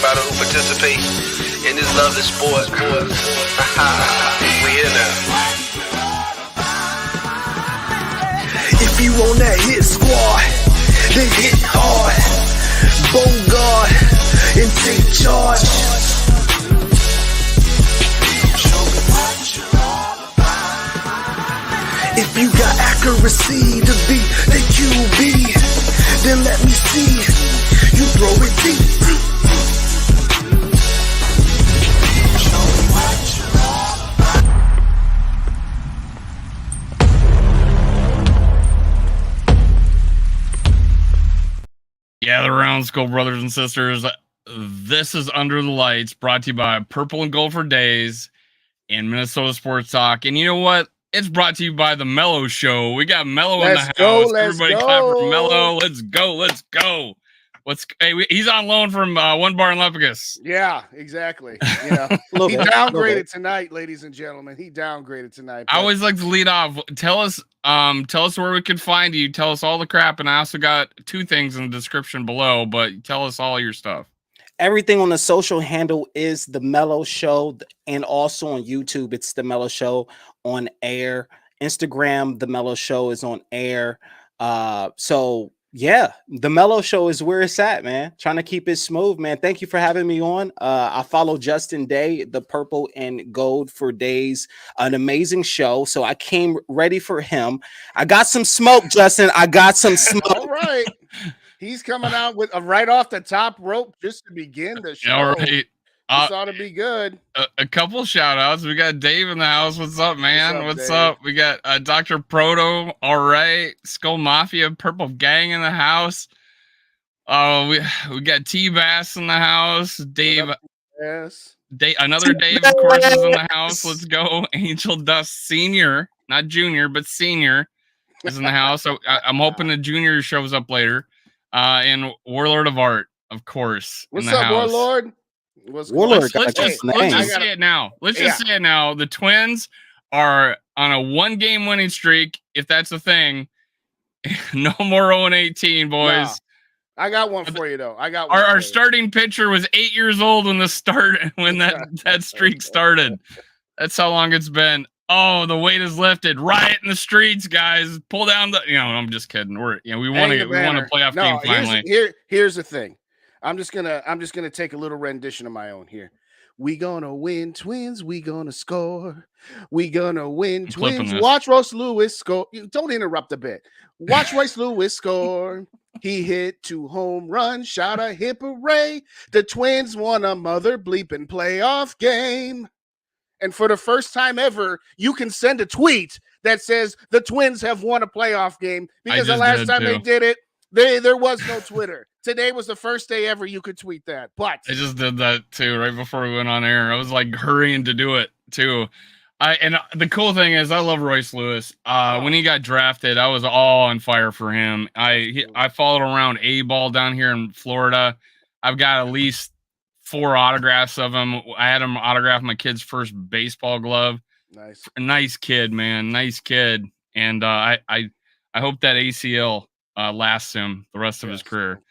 everybody who participate in this lovely sport. We here now. If you on that hit squad, then hit hard, bogart, and take charge. If you got accuracy to beat the QB, then let me see you throw it deep. Yeah, the Round School brothers and sisters. This is Under the Lights, brought to you by Purple and Gold for Days and Minnesota Sports Talk. And you know what? It's brought to you by the Melo Show. We got Melo in the house. Everybody clap for Melo. Let's go. He's on loan from One Bar in Lepicus. Yeah, exactly. You know, he downgraded tonight, ladies and gentlemen. He downgraded tonight. I always like to lead off. Tell us where we can find you. Tell us all the crap, and I also got 2 things in the description below. But tell us all your stuff. Everything on the social handle is the Melo Show, and also on YouTube, it's the Melo Show on air. Instagram, the Melo Show is on air. So yeah, the Melo Show is where it's at, man. Trying to keep it smooth, man. Thank you for having me on. I follow Justin Day, the Purple and Gold for Days, an amazing show. So I came ready for him. I got some smoke, Justin. I got some smoke. All right. He's coming out with a right off the top rope just to begin the show. All right. This ought to be good. A couple shout outs. We got Dave in the house. What's up, man? What's up? We got Dr. Proto. All right. Skull Mafia, Purple Gang in the house. We got T-Bass in the house. Dave. Yes. Another Dave, of course, is in the house. Let's go. Angel Dust Senior, not Junior, but Senior is in the house. So I'm hoping the Junior shows up later. And Warlord of Art, of course. What's in the up, house. Warlord? Warlord. Let's just say it now. Let's just say it now. The Twins are on a 1-game winning streak, if that's a thing. No more 0-18, boys. No. I got one for you, though. Our starting pitcher was 8 years old when that streak started. That's how long it's been. Oh, the weight is lifted. Riot in the streets, guys. Pull down the. I'm just kidding. We want to playoff team finally. Here's the thing. I'm just gonna take a little rendition of my own here. We gonna win, Twins. We gonna score. We gonna win, Twins. Watch Royce Lewis score. Don't interrupt a bit. Watch Royce Lewis score. He hit 2 home runs. Shout a hip hooray. The Twins won a mother bleeping playoff game. And for the first time ever, you can send a tweet that says the Twins have won a playoff game, because the last time they did it, there was no Twitter. Today was the first day ever you could tweet that. But I just did that too right before we went on air. I was like hurrying to do it too. And the cool thing is I love Royce Lewis. When he got drafted, I was all on fire for him. I followed around A-ball down here in Florida. I've got at least 4 autographs of him. I had him autograph my kid's first baseball glove. Nice kid, man. Nice kid. And I hope that ACL lasts him the rest of his career.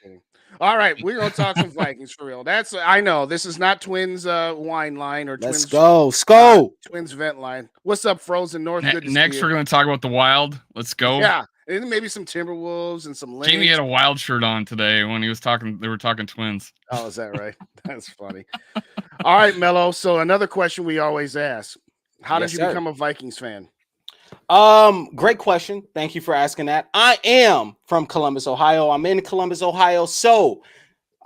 All right, we're gonna talk some Vikings for real. I know this is not Twins wine line or Let's Twins. go. Twins vent line. What's up, Frozen North? Next, we're gonna talk about the Wild. Let's go. Yeah, and maybe some Timberwolves and some. Jamie had a Wild shirt on today when he was talking. They were talking Twins. Oh, is that right? That's funny. All right, Melo. So another question we always ask: how did you become a Vikings fan? Great question. Thank you for asking that. I am from Columbus, Ohio. I'm in Columbus, Ohio. So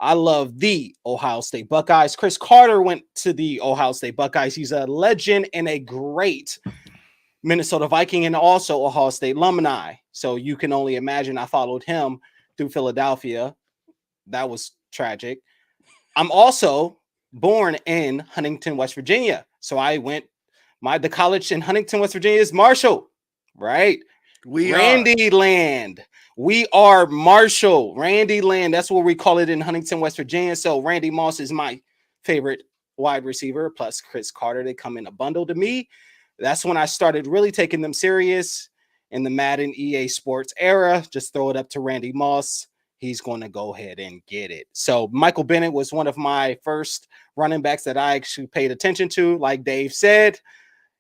I love the Ohio State Buckeyes. Chris Carter went to the Ohio State Buckeyes. He's a legend and a great Minnesota Viking and also Ohio State alumni. So you can only imagine I followed him through Philadelphia. That was tragic. I'm also born in Huntington, West Virginia. So I went the college in Huntington, West Virginia is Marshall, right? Randy Land. We are Marshall, Randy Land. That's what we call it in Huntington, West Virginia. So Randy Moss is my favorite wide receiver, plus Chris Carter. They come in a bundle to me. That's when I started really taking them serious in the Madden EA Sports era. Just throw it up to Randy Moss. he's going to go ahead and get it. So Michael Bennett was one of my first running backs that I actually paid attention to. Like Dave said,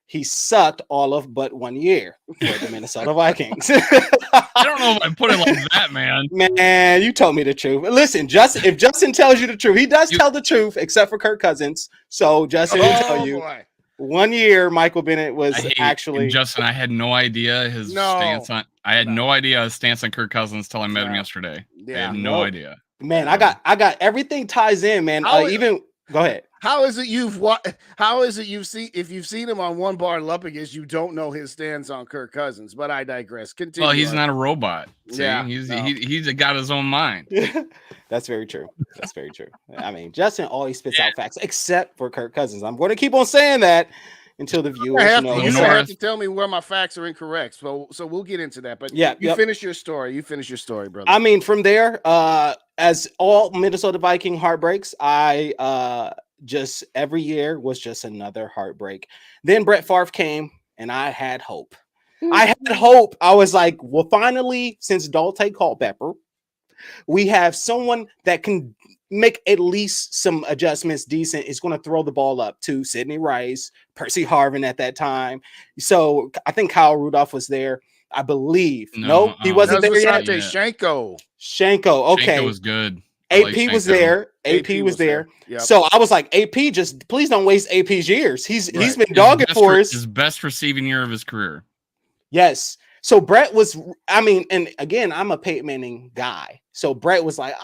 he sucked all of but 1 year for the Minnesota Vikings. I don't know if I put it like that, man. Man, you told me the truth. Listen, if Justin tells you the truth, he does tell the truth, except for Kirk Cousins. So Justin will tell you. Boy. 1 year, Michael Bennett was actually Justin. I had no idea his stance on. I had no idea his stance on Kirk Cousins till I met him yesterday. Yeah. I had no idea. Man, I got everything ties in, man. Even go ahead. How is it you've seen if you've seen him on one bar Lupigus, you don't know his stance on Kirk Cousins? But I digress. Continue. Well, he's not a robot. See? Yeah, he's got his own mind. That's very true. That's very true. I mean, Justin always spits out facts, except for Kirk Cousins. I'm going to keep on saying that until the viewers know. You have to tell me where my facts are incorrect. So we'll get into that. But finish your story. You finish your story, brother. I mean, from there, as all Minnesota Viking heartbreaks, I just every year was just another heartbreak. Then Brett Favre came, and I had hope. I had hope. I was like, well, finally, since Dalte Culpepper, we have someone that can make at least some adjustments decent. Is going to throw the ball up to Sidney Rice, Percy Harvin at that time. So I think Kyle Rudolph was there. I believe. No, he wasn't there yet. Shanko. Okay. Shanko was good. AP was there. AP was there. Yep. So I was like, AP, just please don't waste AP's years. He's been dogging for us. His best receiving year of his career. Yes. So Brett was, I mean, and again, I'm a Peyton Manning guy. So Brett was like,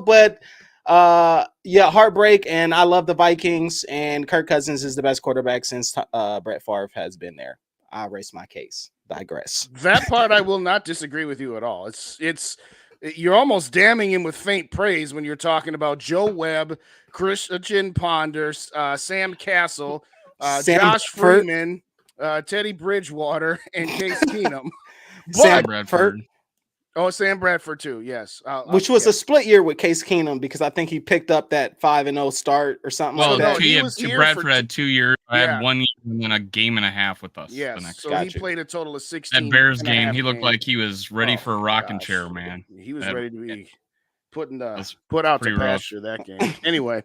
but heartbreak. And I love the Vikings, and Kirk Cousins is the best quarterback since Brett Favre has been there. I raise my case. Digress. That part I will not disagree with you at all. It's you're almost damning him with faint praise when you're talking about Joe Webb, Christian Ponder, Sam Castle, Josh Freeman, Teddy Bridgewater, and Case Keenum. Sam Bradford. Oh, Sam Bradford too. Yes, which was a split year with Case Keenum because I think he picked up that 5-0 start or something. Well, like that. Bradford had 2 years. I had 1 year and then a game and a half with us. Yes, so he played a total of 16. That Bears game, he looked like he was ready for a rocking chair, man. He was ready to be put out to pasture that game. Anyway,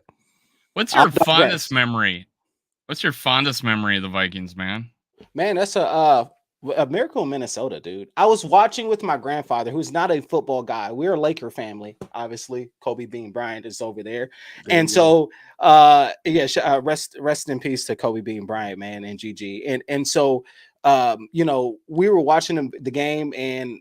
what's your fondest memory? What's your fondest memory of the Vikings, man? Man, that's a miracle in Minnesota, dude. I was watching with my grandfather, who's not a football guy. We're a Laker family, obviously. Kobe Bean Bryant is over there. And so, rest in peace to Kobe Bean Bryant, man, and GG. And so, we were watching the game, and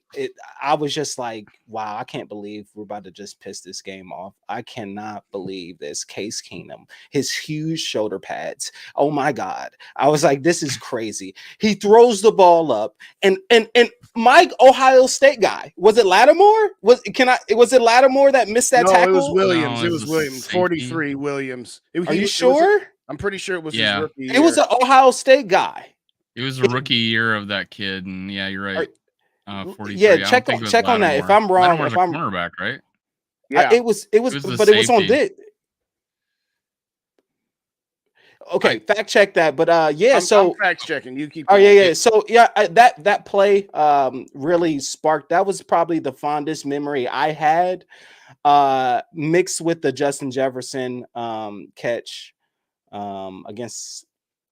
I was just like, wow, I can't believe we're about to just piss this game off. I cannot believe this. Case Keenum, his huge shoulder pads. Oh my God. I was like, this is crazy. He throws the ball up, and my Ohio State guy, was it Lattimore? Was it Lattimore that missed that tackle? It was Williams. No, it was Williams. 43 Williams. Are you sure? I'm pretty sure it was his rookie year. It was an Ohio State guy. It was a rookie year of that kid, and yeah, you're right. 43. Yeah, check on that. If I'm wrong, if I'm cornerback, right? Yeah, it was, but it was on this. Okay, fact check that. But I'm fact checking. You keep. Oh yeah. So that play really sparked. That was probably the fondest memory I had, mixed with the Justin Jefferson catch against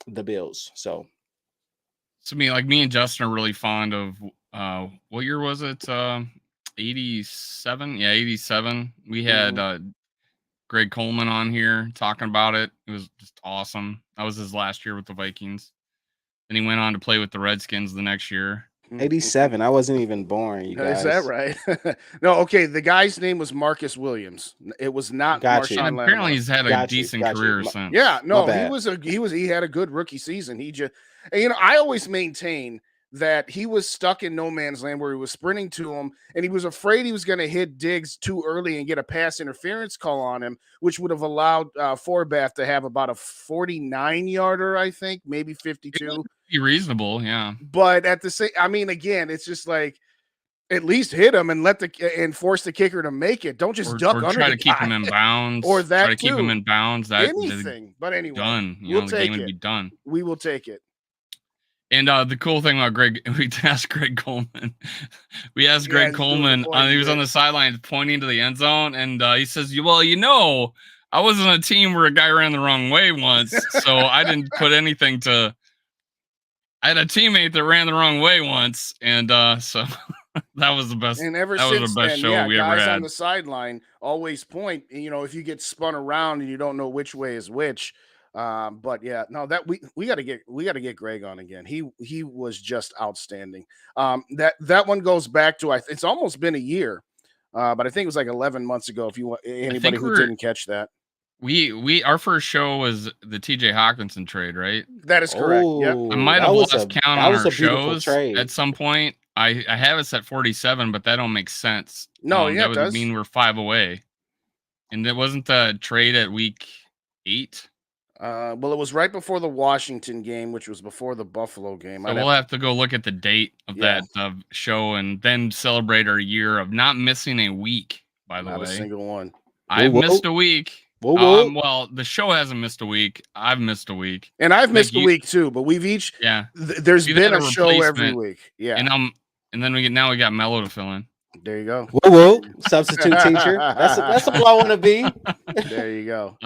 the Bills. So me and Justin are really fond of what year was it? 87? Yeah, 87. We had Greg Coleman on here talking about it. It was just awesome. That was his last year with the Vikings. Then he went on to play with the Redskins the next year. 87. I wasn't even born, you guys. Is that right? No, okay. The guy's name was Marcus Williams. It was not Marshawn Lattimore. Apparently he's had a decent career since. Yeah, no, he had a good rookie season. I always maintain that he was stuck in no man's land where he was sprinting to him, and he was afraid he was going to hit Diggs too early and get a pass interference call on him, which would have allowed Forbath to have about a 49-yarder, I think, maybe 52. Be reasonable, yeah. But at the same, again, it's just like, at least hit him and force the kicker to make it. Don't just duck under. Try to keep him in bounds. Or that try to keep him in bounds. Anything. But anyway, done. We'll the game would be done. We will take it. And the cool thing about Greg, we asked Greg Coleman. We asked Greg Coleman. He was on the sidelines pointing to the end zone, and he says, "Well, I was on a team where a guy ran the wrong way once, so I didn't put anything to. I had a teammate that ran the wrong way once, and so that was the best. And ever that since was the best then, show we ever guys had. on the sideline always point. If you get spun around and you don't know which way is which. But yeah, no, that we got to get Greg on again. He was just outstanding. That one goes back to it's almost been a year, but I think it was like 11 months ago. If you want anybody who didn't catch that, our first show was the TJ Hawkinson trade, right? That is correct. Yep. I might have lost count on our shows at some point. I have us at 47, but that don't make sense. No, that would mean we're 5 away, and it wasn't the trade at week 8. Well, it was right before the Washington game, which was before the Buffalo game. So we'll have to go look at the date of that show and then celebrate our year of not missing a week. By the way, not a single one. I've missed a week. Well, the show hasn't missed a week. I've missed a week, and I've missed a week too. But we've each there's been a show every week. Yeah, and then we got Melo to fill in. There you go. Whoa, substitute teacher. That's what I want to be. There you go.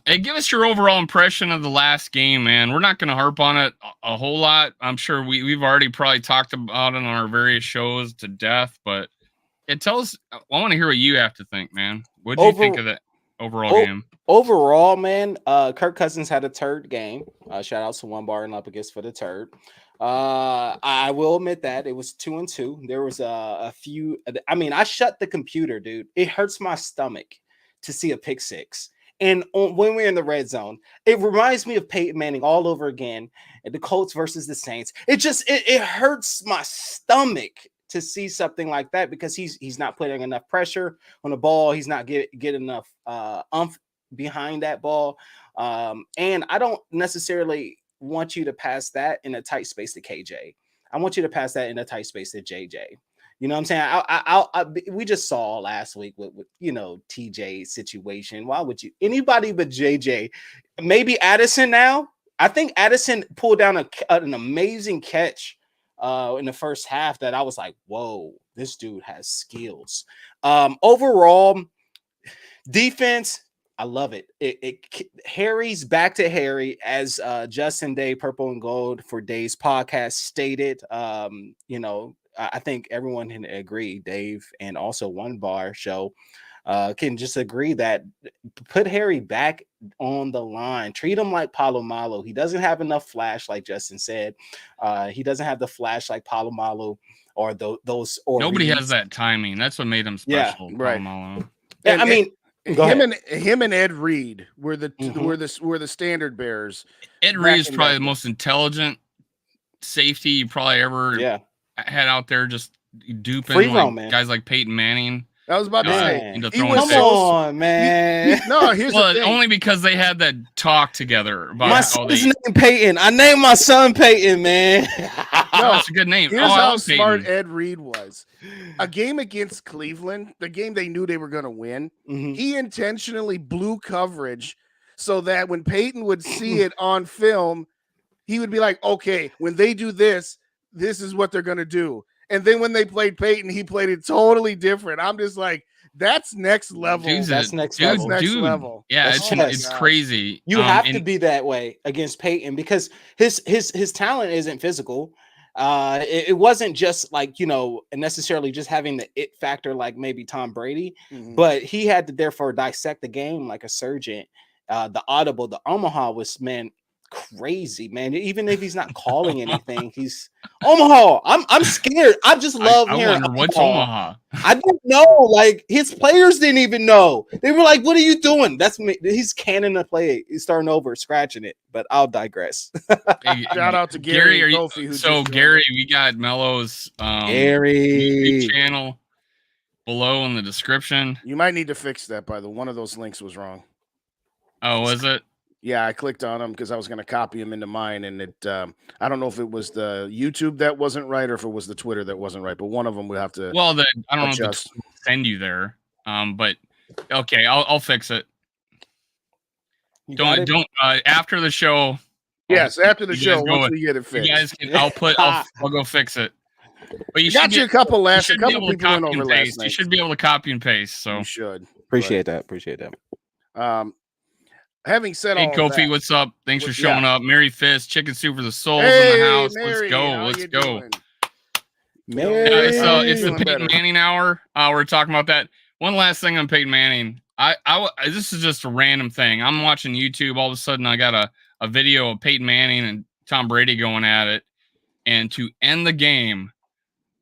Hey, give us your overall impression of the last game, man. We're not going to harp on it a whole lot. I'm sure we've already probably talked about it on our various shows to death, but tell us. I want to hear what you have to think, man. What do you think of that overall game? Overall, man, Kirk Cousins had a turd game. Shout out to One Bar and Up Against for the turd. I will admit that it was 2-2. There was a few. I mean, I shut the computer, dude. It hurts my stomach to see a pick six. And when we're in the red zone, it reminds me of Peyton Manning all over again. And the Colts versus the Saints. It hurts my stomach to see something like that because he's not putting enough pressure on the ball. He's not getting enough umph behind that ball. And I don't necessarily want you to pass that in a tight space to KJ. I want you to pass that in a tight space to JJ. You know what I'm saying? We just saw last week with TJ's situation. Why would you? Anybody but JJ. Maybe Addison now. I think Addison pulled down an amazing catch in the first half that I was like, whoa, this dude has skills. Overall, defense, I love it. Harry's back to Harry, as Justin Day, Purple and Gold for Dave's podcast stated. I think everyone can agree, Dave, and also One Bar Show can just agree that put Harry back on the line. Treat him like Palomalu. He doesn't have enough flash, like Justin said. He doesn't have the flash like Palomalu or those. Nobody has that timing. That's what made him special. Yeah, right. Palomalu. Yeah, I mean. Him and Ed Reed were the standard bearers. Ed Reed is probably the most intelligent safety you probably ever had out there, just duping guys like Peyton Manning. I was about to say, come on, man. Here's the thing. Only because they had that talk together about my son's name Peyton. I named my son Peyton, man. That's a good name. Here's how smart Ed Reed was. A game against Cleveland, the game they knew they were going to win, he intentionally blew coverage so that when Peyton would see it on film, he would be like, okay, when they do this, this is what they're going to do. And then when they played Peyton, he played it totally different. I'm just like, that's next level. That's next level. Yeah, it's crazy. You have to be that way against Peyton because his talent isn't physical. It wasn't just like, necessarily just having the it factor like maybe Tom Brady, but he had to therefore dissect the game like a surgeon. The Omaha was, man, crazy, man. Even if he's not calling anything, he's Omaha. I'm scared. I just love hearing. I wonder what's Omaha. I didn't know. Like his players didn't even know. They were like, "What are you doing?" That's me. He's canning the play. He's starting over, scratching it. But I'll digress. Hey, shout out to Gary. Gary, we got Melo's Gary channel below in the description. You might need to fix that. By the one of those links was wrong. Oh, was it? Yeah, I clicked on them because I was going to copy them into mine, and it. I don't know if it was the YouTube that wasn't right or if it was the Twitter that wasn't right, but one of them we have to. Well, I don't know if it's send you there, but okay, I'll fix it. Don't. After the show, Yes, after the You show, guys go once with- we get it You fixed. guys can. I'll go fix it. But you Got should you a couple you last. A should be couple able to people went copy over and last paste. You night. should be able to copy and paste. So You should. Appreciate that. Having said hey, all of Kofi, that, what's up? Thanks for showing up. Mary Fist, Chicken Soup for the Souls hey, in the house. Mary, Let's go. how Let's you go. doing? Mary. So it's the Doing Peyton better. Manning hour. We're talking about that. One last thing on Peyton Manning. This is just a random thing. I'm watching YouTube. All of a sudden, I got a video of Peyton Manning and Tom Brady going at it, and to end the game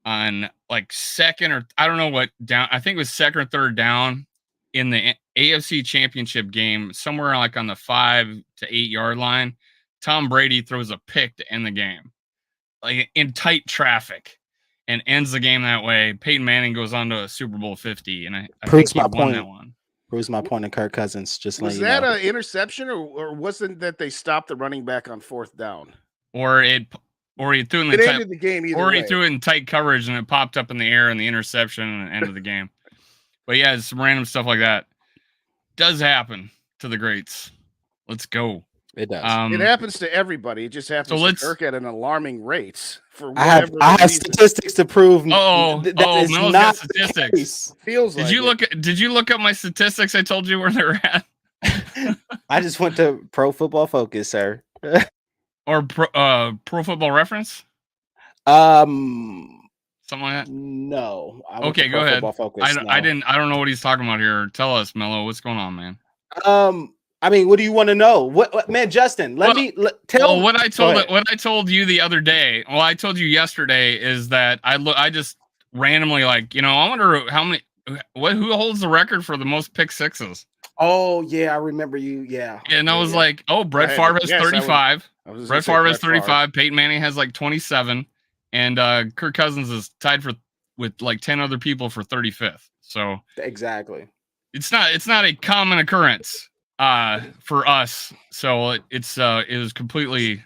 on like second or I don't know what down. I think it was second or third down in the AFC Championship game, somewhere like on the 5 to 8 yard line. Tom Brady throws a pick to end the game, like in tight traffic, and ends the game that way. Peyton Manning goes on to a Super Bowl 50, and I Proves think he my won point. that one. Proves my point of Kirk Cousins. Just Was letting that you know. an interception, or wasn't that they stopped the running back on fourth down? Or he threw in It the tight, ended the game either or he way. threw it in tight coverage and it popped up in the air and the interception and ended the game. But yeah, it's some random stuff like that. Does happen to the greats. Let's go. It does. It happens to everybody. It just happens to let's- Kirk at an alarming rate. For I have whatever reason. statistics to prove. Oh, that is Melo's not got the statistics. case. Feels Did like you it. Did you look up my statistics? I told you where they're at. I just went to Pro Football Focus, sir. Or Pro Football Reference, Um, something like that. no. I went Okay, to go Pro ahead. Football Focus, I no. don't know what he's talking about here. Tell us, Melo. What's going on, man? I mean, what do you want to know? What man, Justin? Tell Well, what I Go ahead. told you the other day. Well, I told you yesterday is that I just randomly I wonder who holds the record for the most pick sixes. Oh yeah, I remember you. Yeah, And I was like, oh, Brett I had Favre to has guess. 35. I was Brett Favre has 35. Peyton Manning has like 27, and Kirk Cousins is tied with like 10 other people for 35th. So exactly. it's not a common occurrence for us. So it was completely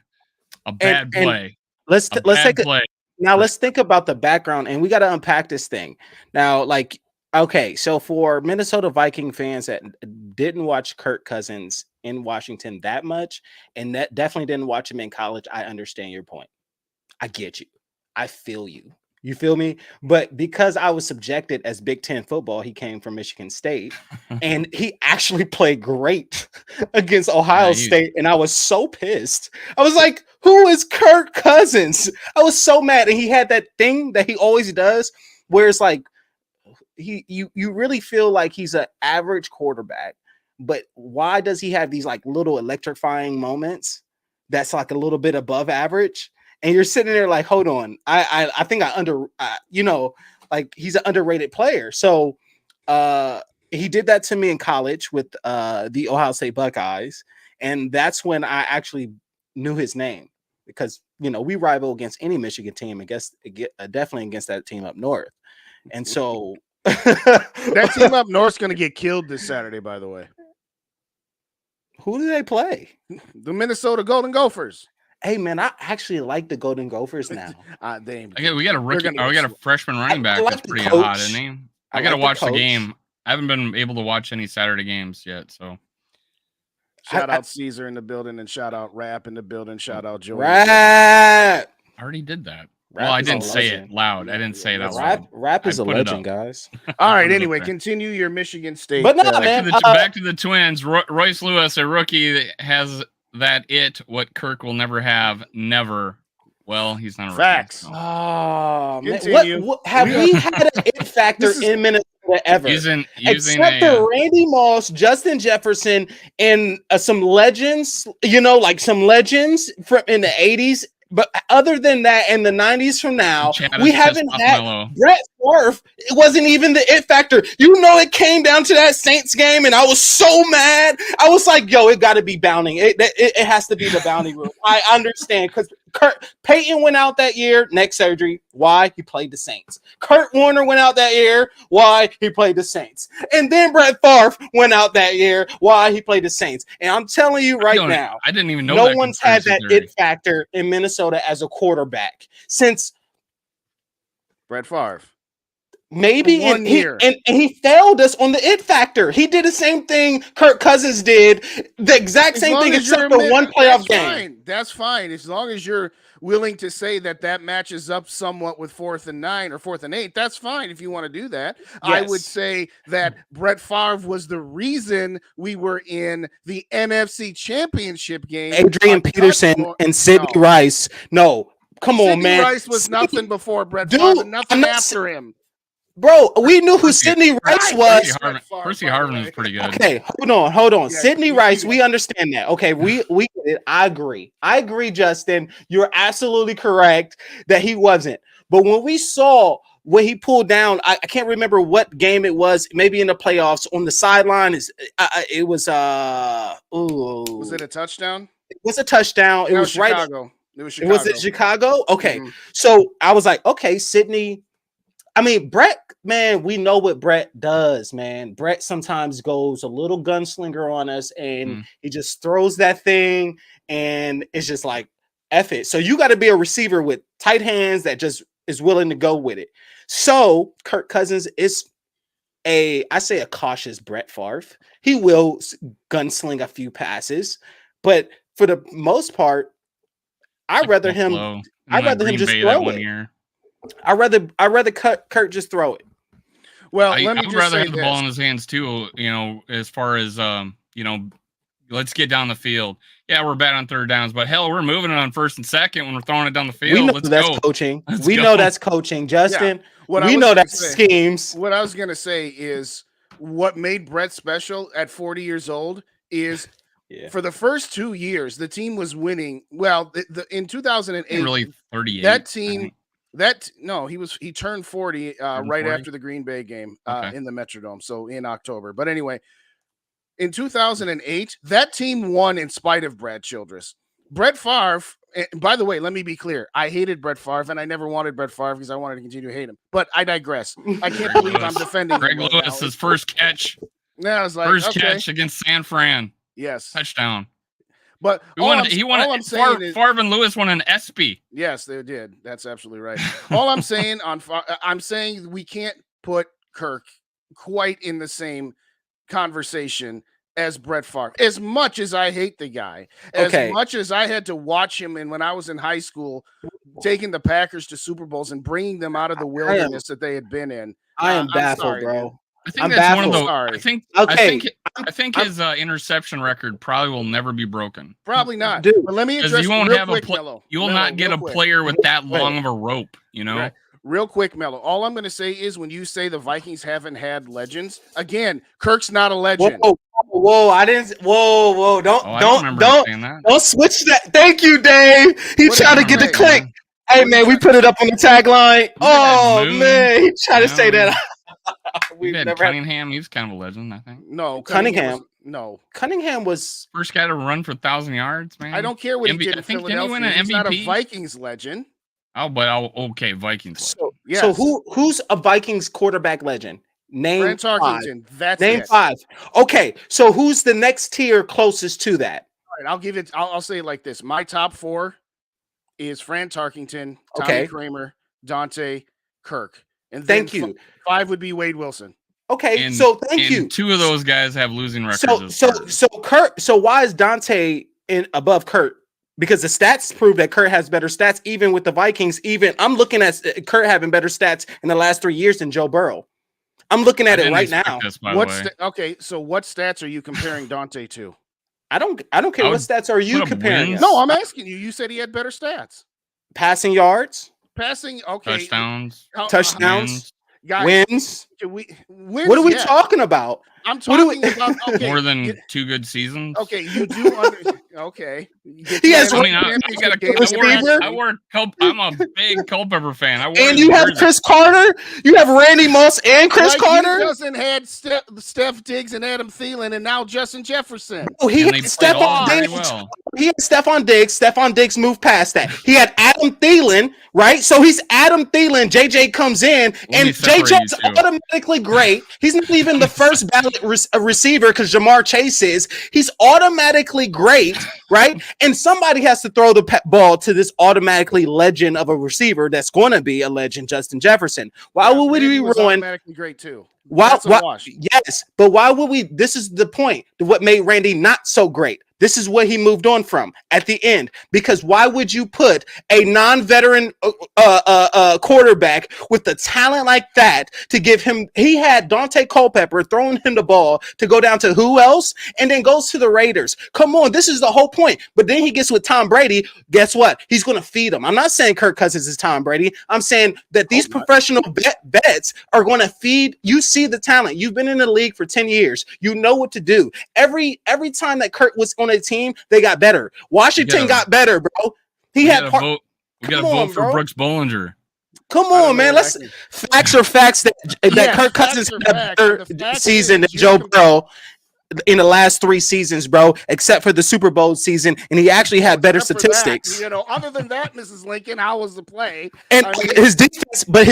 a bad play. Let's take a play. now. Let's think about the background, and we got to unpack this thing now. Like, okay, so for Minnesota Viking fans that didn't watch Kirk Cousins in Washington that much, and that definitely didn't watch him in college, I understand your point. I get you. I feel you. You feel me? But because I was subjected as Big Ten football, he came from Michigan State, and he actually played great against Ohio State, and I was so pissed. I was like, who is Kirk Cousins? I was so mad, and he had that thing that he always does, where it's like, you really feel like he's an average quarterback, but why does he have these like little electrifying moments that's like a little bit above average? And you're sitting there like, hold on, I think like he's an underrated player. So he did that to me in college with the Ohio State Buckeyes, and that's when I actually knew his name, because we rival against any Michigan team, I guess definitely against that team up north. And so that team up north's going to get killed this Saturday, by the way. Who do they play? The Minnesota Golden Gophers. Hey man, I actually like the Golden Gophers now. We got a rookie. We got a freshman running back like that's the pretty coach. hot, isn't he? I got to watch the game. I haven't been able to watch any Saturday games yet, so. Shout out Caesar in the building, and shout out Rap in the building. Shout out Joey. Rap. I already did that. Rap well, I is a didn't say legend. it loud. I didn't say it out loud. Rap is I a put it legend, up. guys. All right. Put it Anyway, up there. continue your Michigan State. But no, man. Back to the Twins. Royce Lewis, a rookie that has that what Kirk will never have. Never. Well, he's not a rookie. Facts. So. Oh man, Continue. what have we had an it factor in Minnesota ever? Except for Randy Moss, Justin Jefferson, and some legends. Like some legends from in the '80s. But other than that, in the 90s from now, we haven't had Brett Favre. It wasn't even the it factor. It came down to that Saints game, and I was so mad. I was like, yo, it got to be bounty. It has to be the bounty rule. I understand, because Peyton went out that year, neck surgery. Why? He played the Saints. Kurt Warner went out that year. Why? He played the Saints. And then Brett Favre went out that year. Why? He played the Saints. And I'm telling you right now, I didn't even know no one's had that it factor in Minnesota as a quarterback since Brett Favre. Maybe one year. And he failed us on the it factor. He did the same thing Kirk Cousins did, the exact same thing except for one playoff game. That's fine as long as you're willing to say that matches up somewhat with 4th and 9 or 4th and 8. That's fine if you want to do that. Yes. I would say that Brett Favre was the reason we were in the NFC Championship game. Adrian Peterson and Sidney Rice. No, come on, man. Sidney Rice was nothing before Brett Favre, and nothing after him. Bro, we knew who Sidney Rice was. Percy Harvin was pretty good. Okay, hold on. Yeah, Sidney Rice, we understand that. Okay, we get it. I agree, Justin. You're absolutely correct that he wasn't. But when we saw what he pulled down, I can't remember what game it was. Maybe in the playoffs on the sideline. It was Was it a touchdown? It was a touchdown. It was Chicago. It was Chicago. Was it Chicago? Okay, so I was like, okay, Sidney. I mean, Brett, man, we know what Brett does, man. Brett sometimes goes a little gunslinger on us, and he just throws that thing, and it's just like, F it. So you got to be a receiver with tight hands that just is willing to go with it. So Kirk Cousins is a cautious Brett Favre. He will gunsling a few passes, but for the most part, I'd rather him just throw it. I'd rather Kurt just throw it. Well, I would rather have the ball in his hands too. You know, as far as let's get down the field. Yeah, we're bad on third downs, but hell, we're moving it on 1st and 2nd when we're throwing it down the field. We know that's coaching. We know that's coaching, Justin. Yeah. We know that's schemes. What I was gonna say is what made Brett special at 40 years old is. Yeah. For the first 2 years, the team was winning. Well, in 2008, really 38. That team. He turned 40 right after the Green Bay game in the Metrodome, so in October. But anyway, in 2008, that team won in spite of Brad Childress. Brett Favre, by the way, let me be clear. I hated Brett Favre, and I never wanted Brett Favre because I wanted to continue to hate him. But I digress. I can't believe I'm defending Greg Lewis's first catch. Yeah, I was like, catch against San Fran. Yes. Touchdown. But Favre and Lewis won an ESPY. Yes, they did. That's absolutely right. All I'm saying I'm saying we can't put Kirk quite in the same conversation as Brett Favre. As much as I hate the guy, as much as I had to watch him, and when I was in high school, taking the Packers to Super Bowls and bringing them out of the wilderness that they had been in. I am baffled, bro. I think that's one of the. I think his interception record probably will never be broken. Probably not. Dude, but let me address you won't real have quick, you will not get a player with that long of a rope. You know. Right. Real quick, Melo. All I'm going to say is when you say the Vikings haven't had legends, again, Kirk's not a legend. Whoa! I didn't. Whoa! Don't switch that. Thank you, Dave. He's trying to get the click. Hey man, we put it up on the tagline. Oh man, he tried to say that. We've never Cunningham. He was kind of a legend, I think. No, Cunningham was first guy to run for 1,000 yards. Man, I don't care what he did in Philadelphia. He's not a Vikings legend. Vikings. So who's a Vikings quarterback legend? Name Fran Tarkenton. That's name it. 5. Okay, so who's the next tier closest to that? All right, I'll give it. I'll say it like this: my top 4 is Fran Tarkenton, Tommy Kramer, Dante, Kirk. And then thank you. 5 would be Wade Wilson. Okay, so thank you. 2 of those guys have losing records. So Kurt. So why is Dante above Kurt? Because the stats prove that Kurt has better stats, even with the Vikings. Even I'm looking at Kurt having better stats in the last 3 years than Joe Burrow. I'm looking at it right now. So what stats are you comparing Dante to? I don't care what stats are you comparing. No, I'm asking you. You said he had better stats. Passing yards. Passing, okay. Touchdowns. Guys, wins. Wins. What are we talking about? I'm talking about more than 2 good seasons. Okay, you do understand. Okay, he has. I'm a big Culpepper fan. And you have Chris Carter. You have Randy Moss and Chris Carter. He doesn't had Steph Diggs and Adam Thielen, and now Justin Jefferson. Oh, he had Stephon Diggs. Well. He had Stephon Diggs. Stephon Diggs moved past that. He had Adam Thielen, right? So he's Adam Thielen. JJ comes in, and JJ's automatically great. He's not even the first ballot receiver because Jamar Chase is. He's automatically great, right? And somebody has to throw the ball to this automatically legend of a receiver that's going to be a legend, Justin Jefferson. Why would we ruin? Automatically great too. Why? Yes, but why would we? This is the point. What made Randy not so great? This is what he moved on from at the end. Because why would you put a non-veteran quarterback with the talent like that to give him? He had Dante Culpepper throwing him the ball to go down to who else, and then goes to the Raiders. Come on, this is the whole point. But then he gets with Tom Brady. Guess what? He's going to feed him. I'm not saying Kirk Cousins is Tom Brady. I'm saying that these professional vets are going to feed. You see the talent. You've been in the league for 10 years. You know what to do. Every time that Kirk was on a team, they got better. Washington got better, bro. He had vote. We got to vote for Brooks Bollinger. Come on, man. Let's facts are facts that Kirk Cousins had a better season than Joe Burrow in the last 3 seasons, bro, except for the Super Bowl season, and he actually had better statistics. That, other than that, Mrs. Lincoln, how was the play? And his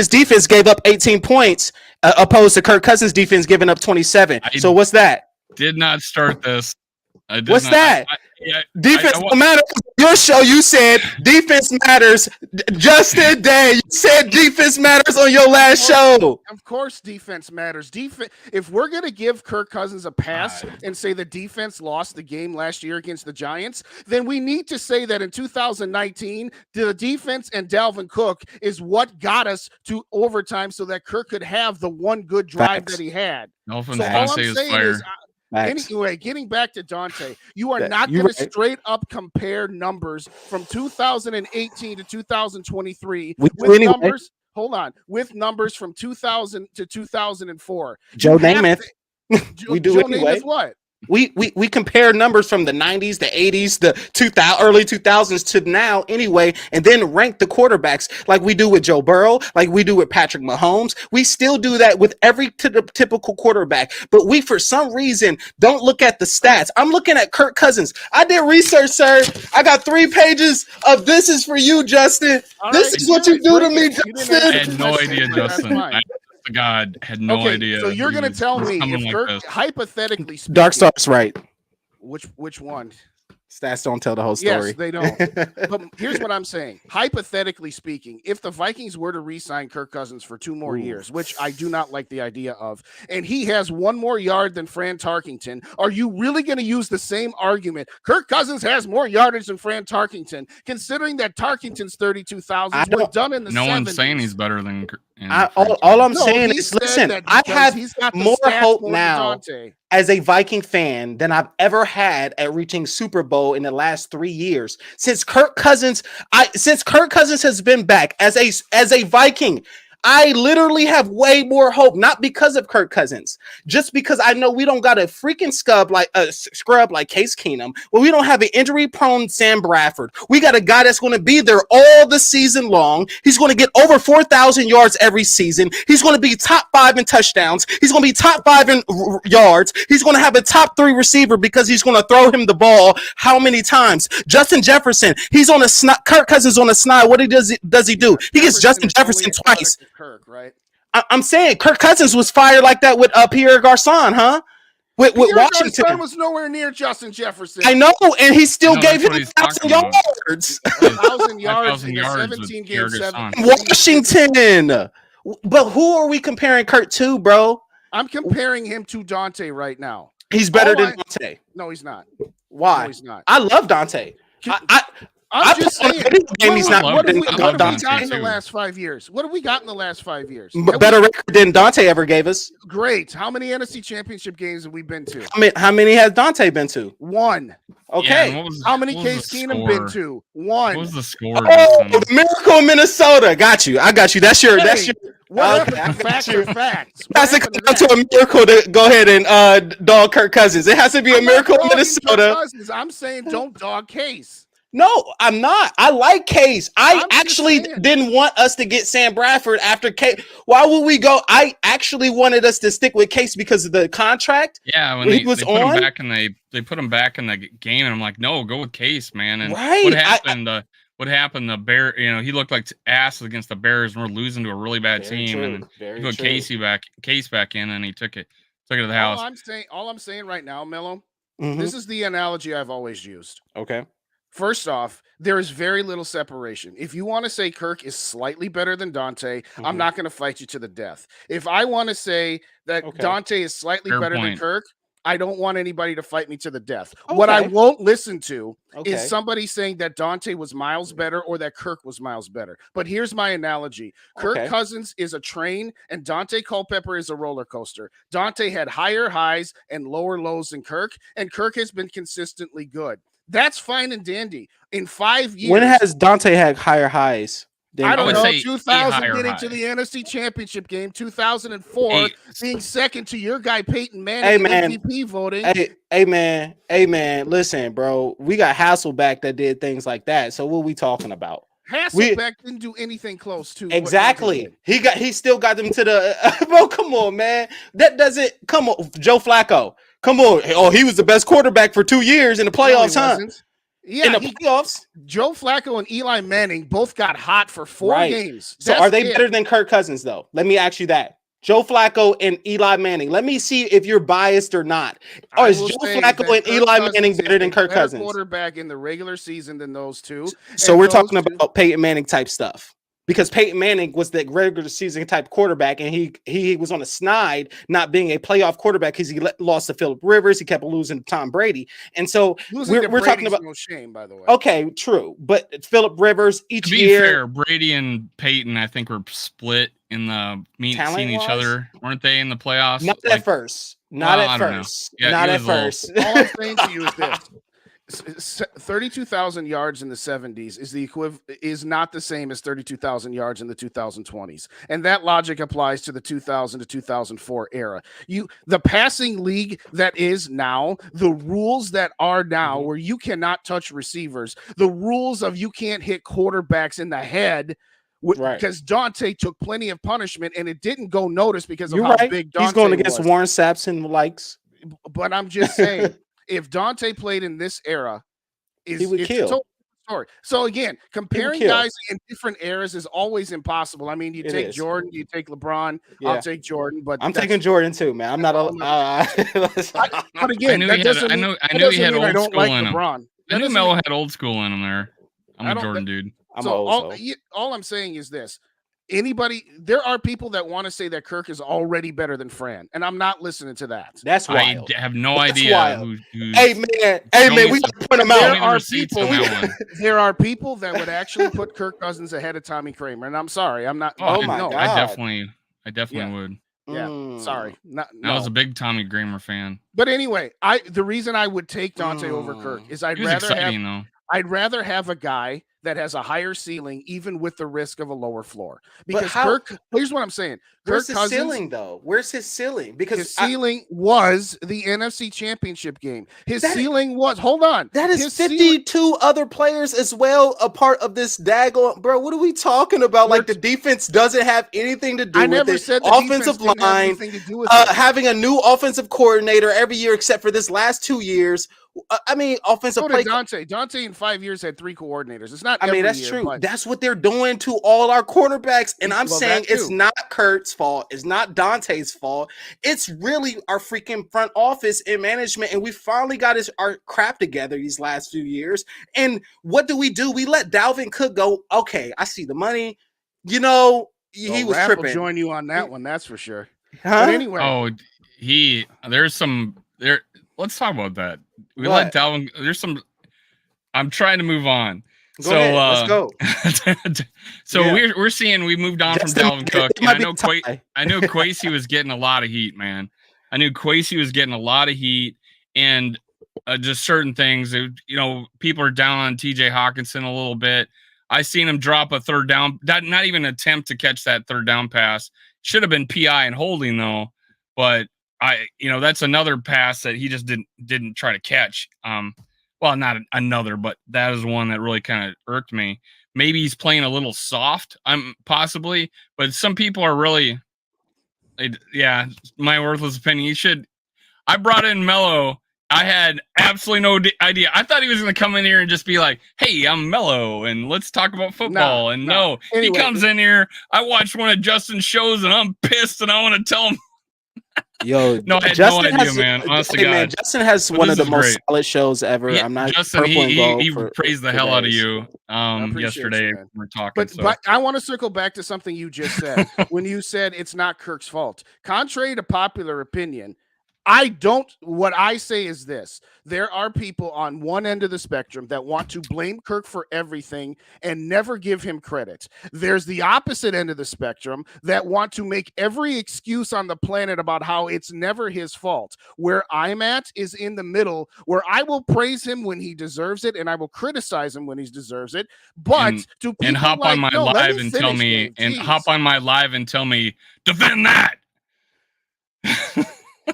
defense gave up 18 points opposed to Kirk Cousins' defense giving up 27. So what's that? Did not start this. What's that? Defense don't matter. Your show, you said defense matters. Justin Day, you said defense matters on your last show. Of course, defense matters. If we're gonna give Kirk Cousins a pass and say the defense lost the game last year against the Giants, then we need to say that in 2019, the defense and Dalvin Cook is what got us to overtime, so that Kirk could have the one good drive that he had. Dolphins so all I'm saying is. Anyway, getting back to Dante, you are not going to straight up compare numbers from 2018 to 2023 with numbers. Hold on, with numbers from 2000 to 2004. Joe Namath. We do Joe anyway. Namath what? We compare numbers from the 90s, the 80s, the early 2000s to now anyway, and then rank the quarterbacks like we do with Joe Burrow, like we do with Patrick Mahomes. We still do that with every typical quarterback, but we, for some reason, don't look at the stats. I'm looking at Kirk Cousins. I did research, sir. I got 3 pages of this is for you, Justin. This is what you do to me, Justin. I had no idea, Justin. God, had no idea. So you're going to tell me if Kirk, hypothetically speaking, Dark Star's right. Which one? Stats don't tell the whole story. Yes, they don't. But here's what I'm saying. Hypothetically speaking, if the Vikings were to re-sign Kirk Cousins for 2 more years, which I do not like the idea of, and he has 1 more yard than Fran Tarkington, are you really going to use the same argument? Kirk Cousins has more yardage than Fran Tarkington, considering that Tarkington's 32,000 were done in the 70s. No one's saying he's better than all I'm saying is, listen, I have more hope now as a Viking fan than I've ever had at reaching Super Bowl in the last 3 years. Since Kirk Cousins has been back as a Viking, I literally have way more hope, not because of Kirk Cousins, just because I know we don't got a freaking scrub like Case Keenum. Well, we don't have an injury-prone Sam Bradford. We got a guy that's going to be there all the season long. He's going to get over 4,000 yards every season. He's going to be top 5 in touchdowns. He's going to be top 5 in yards. He's going to have a top 3 receiver because he's going to throw him the ball how many times? Justin Jefferson, he's on a snide. Kirk Cousins on a snide. What does he do? He gets Justin Jefferson twice. Kirk, right? I'm saying Kirk Cousins was fired like that with Pierre Garçon, huh? With Washington. Garçon was nowhere near Justin Jefferson. I know, and he still gave him 1,000 yards. 1,000 yards in a 17-game 7. Washington. But who are we comparing Kirk to, bro? I'm comparing him to Dante right now. He's better than Dante. No, he's not. Why? No, he's not. I love Dante. I'm just saying. What have we got in the last 5 years? What have we got in the last 5 years? Better record than Dante ever gave us. Great. How many NFC Championship games have we been to? How many has Dante been to? 1. Okay. Yeah, how many Case Keenum been to? 1. What was the score? The Miracle in Minnesota. Got you. I got you. That's your. Facts are facts. It has to come down to a miracle to go ahead and dog Kirk Cousins. It has to be a miracle in Minnesota. I'm saying don't dog Case. No, I'm not. I like Case. I actually didn't want us to get Sam Bradford after Case. Why would we go? I actually wanted us to stick with Case because of the contract. Yeah, when they put him back and they put him back in the game, and I'm like, no, go with Case, man. And what happened? What happened? The Bear, he looked like ass against the Bears, and we're losing to a really bad team. And then he put Case back in, and he took it to the house. All I'm saying right now, Melo, this is the analogy I've always used. Okay. First off, there is very little separation. If you want to say Kirk is slightly better than Dante, I'm not going to fight you to the death. If I want to say that Dante is slightly better than Kirk, I don't want anybody to fight me to the death. What I won't listen to is somebody saying that Dante was miles better or that Kirk was miles better. But here's my analogy. Kirk Cousins is a train and Dante Culpepper is a roller coaster. Dante had higher highs and lower lows than Kirk, and Kirk has been consistently good. That's fine and dandy. In 5 years. When has Dante had higher highs? I don't know. 2000 getting to the NFC Championship game. 2004 being second to your guy Peyton Manning in MVP voting. Hey man. Listen, bro. We got Hasselbeck that did things like that. So what are we talking about? Hasselbeck didn't do anything close to exactly. He still got them to the bro. Come on, man. That doesn't come on. Joe Flacco. Come on. Oh, he was the best quarterback for 2 years in the playoffs, huh? Yeah, in the playoffs, Joe Flacco and Eli Manning both got hot for 4 games. So are they better than Kirk Cousins, though? Let me ask you that. Joe Flacco and Eli Manning. Let me see if you're biased or not. Or is Joe Flacco and Eli Manning better than Kirk Cousins? Quarterback in the regular season than those two. So we're talking about Peyton Manning type stuff. Because Peyton Manning was the regular season type quarterback, and he was on a snide not being a playoff quarterback because he lost to Phillip Rivers. He kept losing to Tom Brady, and so we're talking about no shame, by the way. Okay, true, but Phillip Rivers each to be year. Fair, Brady and Peyton, I think, were split in the seeing each other, weren't they in the playoffs? Not at first. Not at first. Yeah, not at first. All I'm saying to you is this. 32,000 yards in the 70s is not the same as 32,000 yards in the 2020s, and that logic applies to the 2000 to 2004 era. The passing league that is now, the rules that are now, where you cannot touch receivers, the rules of you can't hit quarterbacks in the head. Because Dante took plenty of punishment, and it didn't go noticed because of how big Dante He's going against Warren Sappson likes. But I'm just saying. If Dante played in this era, he would kill. A total story. So again, comparing guys in different eras is always impossible. I mean, you take Jordan, you take LeBron. Yeah. I'll take Jordan, but I'm taking Jordan too, man. I'm not. But again, I knew he had old school in him. I knew Melo had old school in him there. I'm a Jordan dude. All I'm saying is this. There are people that want to say that Kirk is already better than Fran, and I'm not listening to that. That's wild. I have no idea. Hey man, we got to point them out. There are people that would actually put Kirk Cousins ahead of Tommy Kramer, and I'm sorry, I'm not. Oh my God. I definitely would. Yeah, sorry. I was a big Tommy Kramer fan. But anyway, the reason I would take Dante over Kirk is I'd rather have a guy that has a higher ceiling, even with the risk of a lower floor. Because Kirk, here's what I'm saying. Where's his ceiling, though? Where's his ceiling? Because his ceiling was the NFC Championship game. His ceiling was, hold on. That is 52 other players as well, a part of this daggone, bro. What are we talking about? Like the defense doesn't have anything to do with it. Said the offensive line, having a new offensive coordinator every year except for this last 2 years. I mean, offensive play. Dante in 5 years had 3 coordinators. It's not. I mean, that's true. That's what they're doing to all our quarterbacks, and I'm saying it's not Kurt's fault. It's not Dante's fault. It's really our freaking front office and management, and we finally got our crap together these last few years. And what do? We let Dalvin Cook go. Okay, I see the money. You know, he was tripping. Will join you on that one. That's for sure. Huh? But anyway, Let's talk about that. We let Dalvin. I'm trying to move on. Let's go. We're seeing we moved on from Dalvin Cook. And I know Kwesi was getting a lot of heat, man. I knew Kwesi was getting a lot of heat, and just certain things. People are down on TJ Hawkinson a little bit. I seen him drop a third down. Not even attempt to catch that third down pass. Should have been PI and holding though, but. That's another pass that he just didn't try to catch. Well, not another, but that is one that really kind of irked me. Maybe he's playing a little soft, possibly, but some people are really, my worthless opinion. I brought in Melo. I had absolutely no idea. I thought he was going to come in here and just be like, hey, I'm Melo, and let's talk about football. Anyway, he comes in here. I watched one of Justin's shows, and I'm pissed, and I want to tell him. Yo, no, I had no idea, man. Honestly, God. Man, Justin has one of the most solid shows ever. Yeah, I'm not Justin. He praised the hell out of you yesterday. We're talking, but I want to circle back to something you just said when you said it's not Kirk's fault. Contrary to popular opinion, What I say is this: there are people on one end of the spectrum that want to blame Kirk for everything and never give him credit. There's the opposite end of the spectrum that want to make every excuse on the planet about how it's never his fault. Where I'm at is in the middle, where I will praise him when he deserves it and I will criticize him when he deserves it. But to people hop like, on my no, live and tell me, game. hop on my live and tell me, defend that.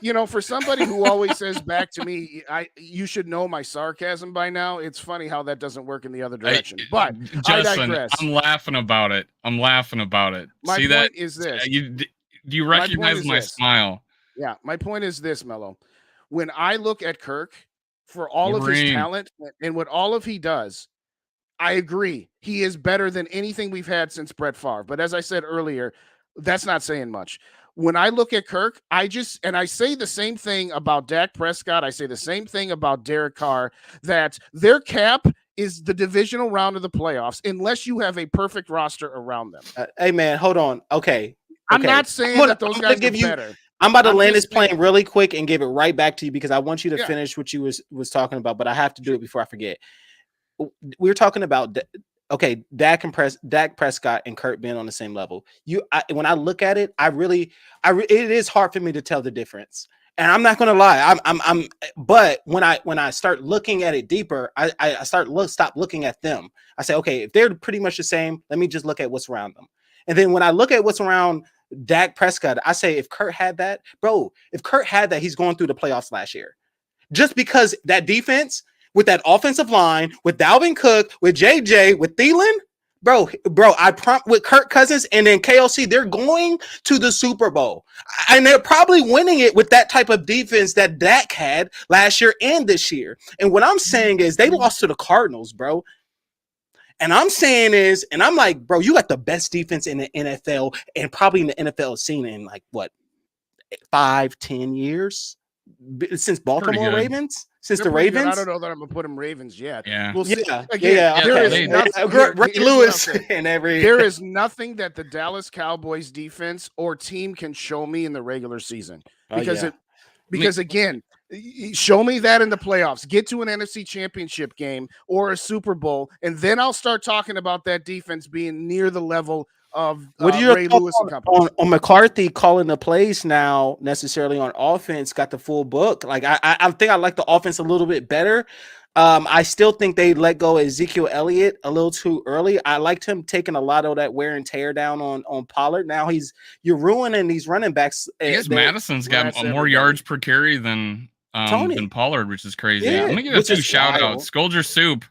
You know, for somebody who always says back to me, you should know my sarcasm by now. It's funny how that doesn't work in the other direction. But Justin, I digress. I'm laughing about it. My See point that? Is this. Do you recognize my smile? Yeah, my point is this, Melo. When I look at Kirk, for all of his talent and what all of he does, I agree. He is better than anything we've had since Brett Favre. But as I said earlier, that's not saying much. When I look at Kirk, I say the same thing about Dak Prescott. I say the same thing about Derek Carr, that their cap is the divisional round of the playoffs unless you have a perfect roster around them. Hey, man, hold on. Okay. I'm not saying that those guys are better. I'm about to land this plane really quick and give it right back to you because I want you to finish what you was talking about, but I have to do it before I forget. We were talking about Dak Prescott and Kurt being on the same level. When I look at it, it is hard for me to tell the difference. And I'm not gonna lie, but when I start looking at it deeper, I stop looking at them. I say, okay, if they're pretty much the same, let me just look at what's around them. And then when I look at what's around Dak Prescott, I say, if Kurt had that, he's going through the playoffs last year. Just because that defense with that offensive line, with Dalvin Cook, with JJ, with Thielen, bro, I prompt with Kirk Cousins and then KLC, they're going to the Super Bowl. And they're probably winning it with that type of defense that Dak had last year and this year. And what I'm saying is they lost to the Cardinals, bro. And I'm saying is, and I'm like, bro, you got the best defense in the NFL and probably in the NFL scene in like what, 5-10 years since Baltimore Ravens, since the Ravens. Good. I don't know that I'm gonna put them Ravens yet. Yeah, we'll see. There is nothing, Lewis and every. There is nothing that the Dallas Cowboys defense or team can show me in the regular season because again. Show me that in the playoffs. Get to an NFC Championship game or a Super Bowl, and then I'll start talking about that defense being near the level of Ray Lewis and company. On McCarthy calling the plays now necessarily on offense, got the full book. Like I think I like the offense a little bit better. I still think they let go of Ezekiel Elliott a little too early. I liked him taking a lot of that wear and tear down on Pollard. Now you're ruining these running backs. I guess Madison's got more yards per carry than Pollard, which is crazy. Yeah, let me give a few shout outs. Scolger Soup,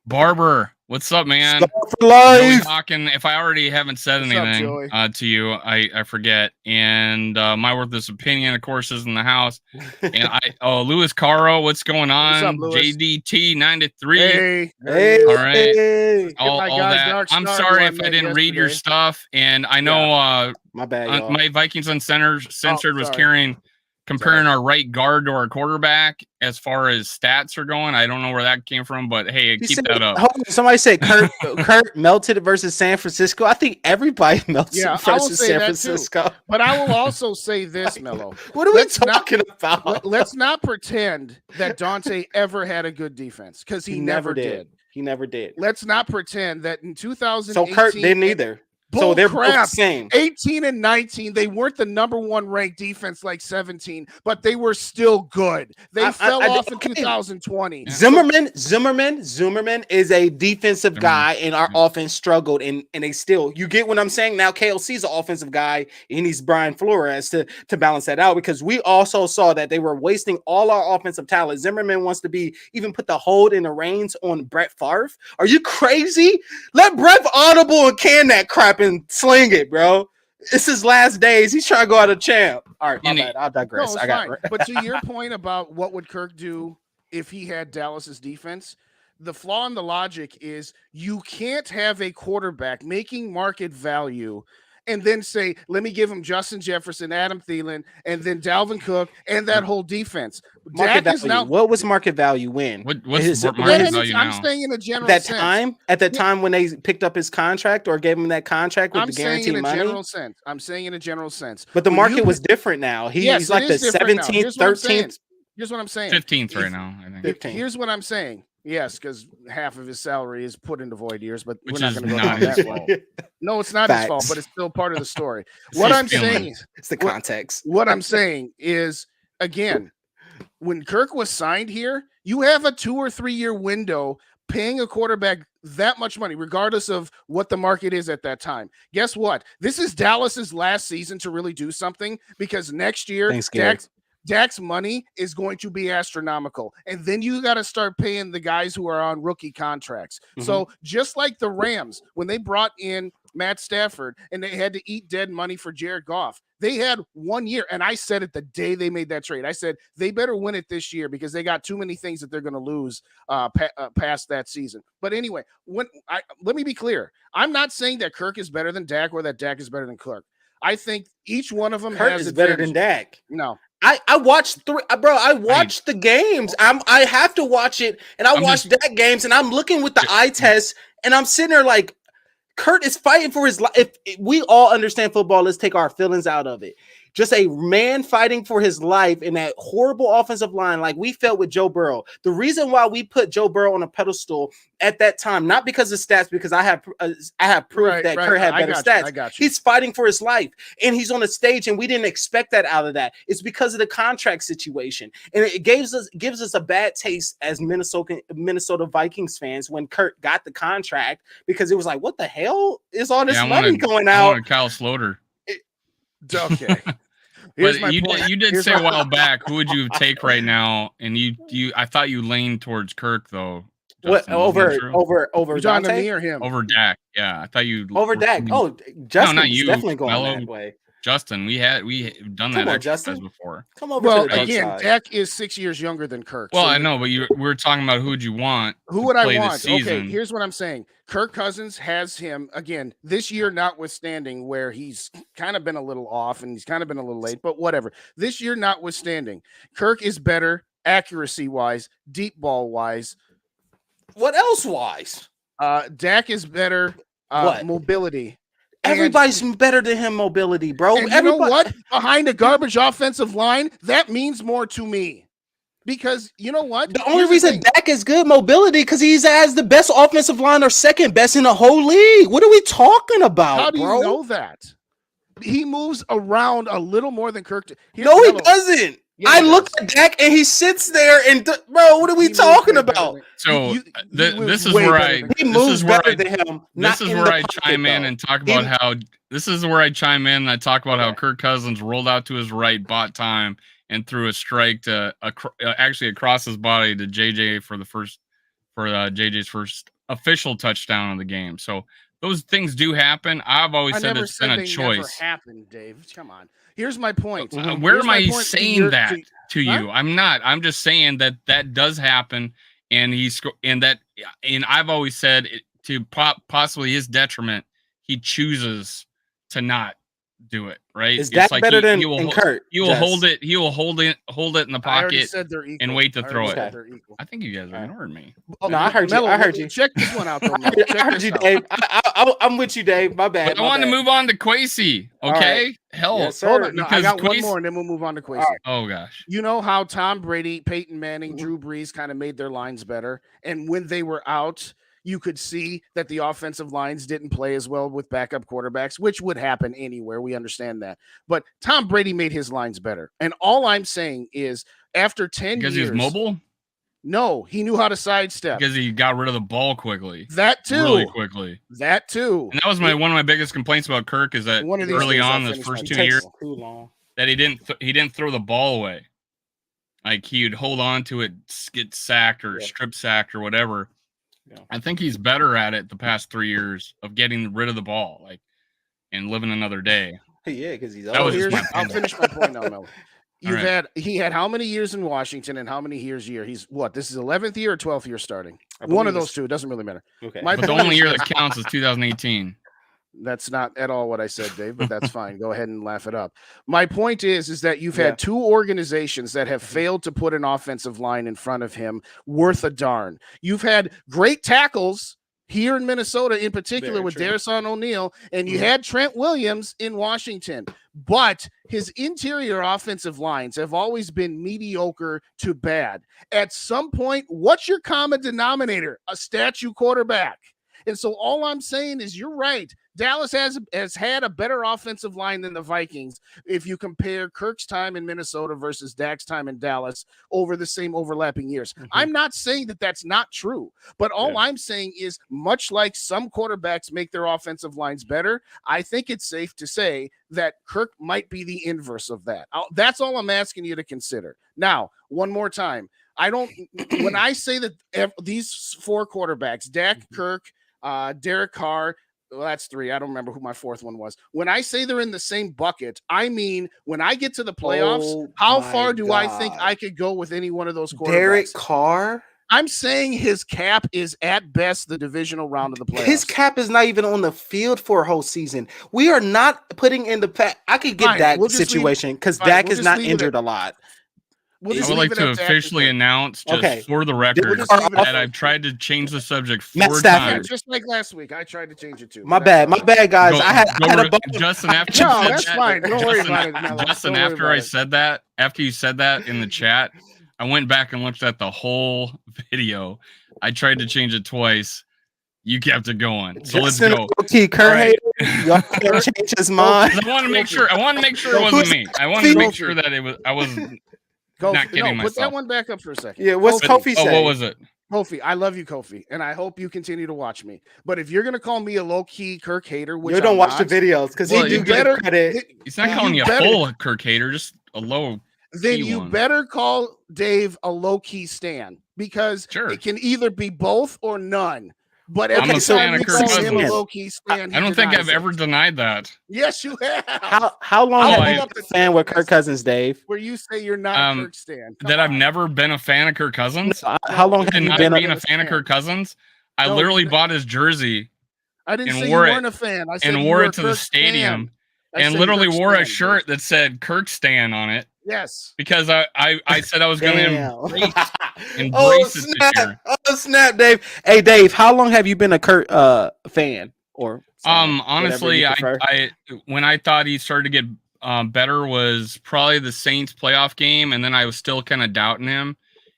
Barber, what's up, man? For life. Talking, if I already haven't said anything to you, I forget. And my worthless opinion, of course, is in the house. And Louis Caro, what's going on? What's up, JDT 93. Hey, all right. Hey. All that. I'm sorry if I didn't read your stuff. And I know my bad. My Vikings Uncensored was comparing our right guard to our quarterback as far as stats are going. I don't know where that came from, but hey, keep that up. Somebody said Kurt melted versus San Francisco. I think everybody melted versus San Francisco. Too. But I will also say this, Melo. What are we talking about? Let's not pretend that Dante ever had a good defense because he never did. He never did. Let's not pretend that in 2018. So Kurt didn't either. So they're both the same. 18 and 19. They weren't the number one ranked defense like 17, but they were still good. They fell off in 2020. Zimmerman is a defensive guy, and our offense struggled. And they still, you get what I'm saying? Now KLC's an offensive guy, and he's Brian Flores to balance that out, because we also saw that they were wasting all our offensive talent. Zimmerman wants to even put the hold in the reins on Brett Favre. Are you crazy? Let Brett audible and can that crap and sling it, bro. It's his last days. He's trying to go out a champ. All right, my bad. I'll digress. No, I got it. But to your point about what would Kirk do if he had Dallas's defense, the flaw in the logic is you can't have a quarterback making market value and then say, let me give him Justin Jefferson, Adam Thielen, and then Dalvin Cook, and that whole defense. Market value. What was market value when? What's market value now? I'm saying in a general sense. At that time when they picked up his contract or gave him that contract with the guaranteed money? I'm saying in a general sense. But the market was different now. He's like the 17th, 13th. Here's what I'm saying. 15th right now, I think. 15th. Here's what I'm saying. Yes, because half of his salary is put into void years, but Which we're not going to go not down his that fault. road. No, it's not his fault, but it's still part of the story. What I'm saying, it's the context. What I'm saying is, again, when Kirk was signed here, you have a 2 or 3 year window paying a quarterback that much money, regardless of what the market is at that time. Guess what? This is Dallas's last season to really do something, because next year, Dak's money is going to be astronomical. And then you got to start paying the guys who are on rookie contracts. Mm-hmm. So just like the Rams, when they brought in Matt Stafford and they had to eat dead money for Jared Goff, they had 1 year. And I said it the day they made that trade. I said, they better win it this year because they got too many things that they're going to lose past that season. But anyway, let me be clear. I'm not saying that Kirk is better than Dak or that Dak is better than Kirk. I think each one of them has better than Dak. No. I watched I watched the games. I have to watch it, and I watched that games, and I'm looking with the eye test, and I'm sitting there like, Kurt is fighting for his life. If we all understand football, let's take our feelings out of it. Just a man fighting for his life in that horrible offensive line, like we felt with Joe Burrow. The reason why we put Joe Burrow on a pedestal at that time, not because of stats, because I have proof that Kurt had better stats. He's fighting for his life, and he's on a stage, and we didn't expect that out of that. It's because of the contract situation, and it gives us a bad taste as Minnesota Vikings fans when Kurt got the contract, because it was like, what the hell is all this money going out? I wanted Kyle Sloter. Okay. But you did say a while back, who would you take right now? And I thought you leaned towards Kirk though. Justin, over Dante? Me or him? Over Dak. Yeah, I thought you over Dak. Oh, Justin, not you. Definitely going Melo, that way. Justin, we done that exercise before. Come over. To the again, side. Dak is 6 years younger than Kirk. Well, I know, but we're talking about who would you want? Who would I want? Okay, here's what I'm saying. Kirk Cousins has him again this year, notwithstanding, where he's kind of been a little off and he's kind of been a little late, but whatever. This year, notwithstanding, Kirk is better accuracy wise, deep ball wise. What else wise? Dak is better mobility. Everybody's better than him mobility, bro. You know what? Behind a garbage offensive line, that means more to me. Because you know what? The only reason Dak is good mobility because he has the best offensive line or second best in the whole league. What are we talking about? How do you know that? He moves around a little more than Kirk. He doesn't. Yeah, I look at Dak and he sits there and bro, what are we talking about? So this is where I chime in and talk about how Kirk Cousins rolled out to his right, bought time, and threw a strike to actually across his body to JJ for JJ's first official touchdown of the game. So those things do happen. I've always said it's been a choice. Never happened, Dave. Come on. Here's my point. Where am I saying that to you? I'm not. I'm just saying that does happen, and I've always said to possibly his detriment, he chooses to not do it. Right? Is that better than Kurt? He will hold it. He will hold it in the pocket and wait to throw it. I think you guys are ignoring me. No, I heard you. I heard you. Check this one out. Though, I heard you, Dave. I'm with you, Dave. My bad. But I want to move on to Kwesi. Okay, right. Hell, yes, hold on. No, I got one more, and then we'll move on to Kwesi. Right. Oh gosh, you know how Tom Brady, Peyton Manning, Drew Brees kind of made their lines better, and when they were out, you could see that the offensive lines didn't play as well with backup quarterbacks, which would happen anywhere. We understand that. But Tom Brady made his lines better. And all I'm saying is after 10 years. Because he was mobile? No, he knew how to sidestep. Because he got rid of the ball quickly. That too. Really quickly. That too. And that was one of my biggest complaints about Kirk is that early on, the first 2 years, that he didn't throw the ball away. Like he would hold on to it, get sacked or strip sacked or whatever. Yeah. I think he's better at it the past 3 years of getting rid of the ball, and living another day. Yeah, because he's I'll finish my point now, Mel. He had how many years in Washington and how many years here? He's this is 11th year or 12th year starting? One of those two. It doesn't really matter. Okay. But the only year that counts is 2018. That's not at all what I said, Dave, but that's fine. Go ahead and laugh it up. My point is that you've had two organizations that have failed to put an offensive line in front of him worth a darn. You've had great tackles here in Minnesota, in particular with Darrison O'Neal, and you had Trent Williams in Washington. But his interior offensive lines have always been mediocre to bad. At some point, what's your common denominator? A statue quarterback. And so all I'm saying is you're right. Dallas has had a better offensive line than the Vikings if you compare Kirk's time in Minnesota versus Dak's time in Dallas over the same overlapping years. I'm not saying that that's not true, but all I'm saying is much like some quarterbacks make their offensive lines better, I think it's safe to say that Kirk might be the inverse of that. That's all I'm asking you to consider. Now, one more time. When I say that these four quarterbacks, Dak, Kirk, Derek Carr, well, that's three. I don't remember who my fourth one was. When I say they're in the same bucket, I mean, when I get to the playoffs, how far do I think I could go with any one of those quarterbacks? Derek Carr? I'm saying his cap is at best the divisional round of the playoffs. His cap is not even on the field for a whole season. We are not putting in the pack. I could get that situation because Dak is not injured a lot. I would like to officially announce, just for the record, that I've tried to change the subject 4 times. Just like last week, I tried to change it too. My bad, guys. I had a Justin, after that's fine. Don't worry about it. Melo. Justin, after you said that in the chat, I went back and looked at the whole video. I tried to change it twice. You kept it going. So let's go. Y'all can't change his mind. I want to make sure. it wasn't me. I wanted to make sure that I wasn't. Not kidding myself. Put that one back up for a second. Yeah, what's Kofi saying? What was it? Kofi, I love you, Kofi, and I hope you continue to watch me. But if you're gonna call me a low-key Kirk hater, which you don't watch the videos because he do better credit. He's not calling you a full Kirk hater, just a low. Then you better call Dave a low-key stan because it can either be both or none. But every time you call him a low-key stan, I don't think I've ever denied that. Yes, you have. How long have you been a fan with Kirk Cousins, Dave? Where you say you're not a Kirk stan. I've never been a fan of Kirk Cousins. How long have you been a fan of Kirk Cousins? I literally bought his jersey. I didn't say you weren't a fan. I said wore it to the stadium and literally wore a shirt that said Kirk Stan on it. Yes. Because I said I was going to embrace it this year. Oh, snap, Dave. Hey, Dave, how long have you been a Kurt fan? Or honestly, I when I thought he started to get better was probably the Saints playoff game, and then I was still kind of doubting him.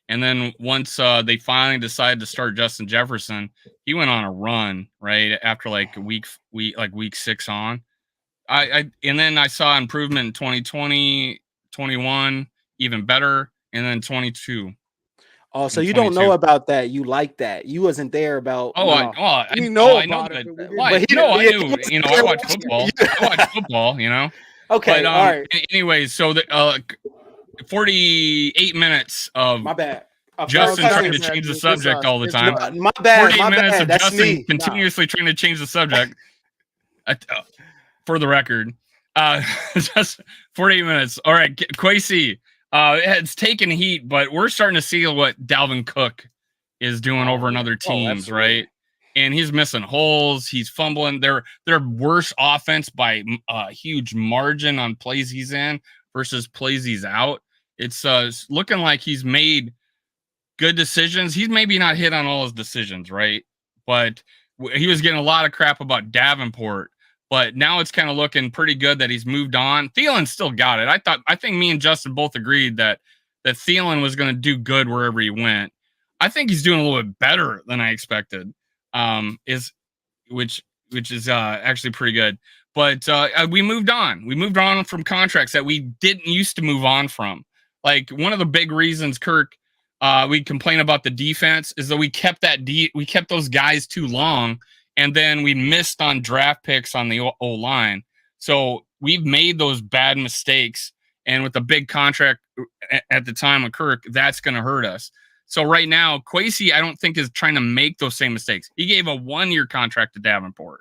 And then once they finally decided to start Justin Jefferson, he went on a run right after like week 6 on. And then I saw improvement in 2020, 21, even better, and then 22. Oh, so you don't know about that? You like that? You wasn't there about? I know that. I watch football. I watch football. You know. Okay. But, all right. Anyways, so the 48 minutes of my bad. Justin trying to change the subject all the time. My bad. 48 minutes of That's Justin me. continuously trying to change the subject. For the record, just 48 minutes. All right, Kwesi. It's taken heat, but we're starting to see what Dalvin Cook is doing over in other teams, right? And he's missing holes. He's fumbling. They're worse offense by a huge margin on plays he's in versus plays he's out. It's looking like he's made good decisions. He's maybe not hit on all his decisions, right? But he was getting a lot of crap about Davenport. But now it's kind of looking pretty good that he's moved on. Thielen still got it. I think me and Justin both agreed that Thielen was going to do good wherever he went. I think he's doing a little bit better than I expected. Which is actually pretty good. But we moved on. We moved on from contracts that we didn't used to move on from. Like one of the big reasons, Kirk, we complain about the defense is that we kept we kept those guys too long. And then we missed on draft picks on the O-line. So we've made those bad mistakes. And with the big contract at the time of Kirk, that's going to hurt us. So right now, Kwesi, I don't think is trying to make those same mistakes. He gave a 1-year contract to Davenport.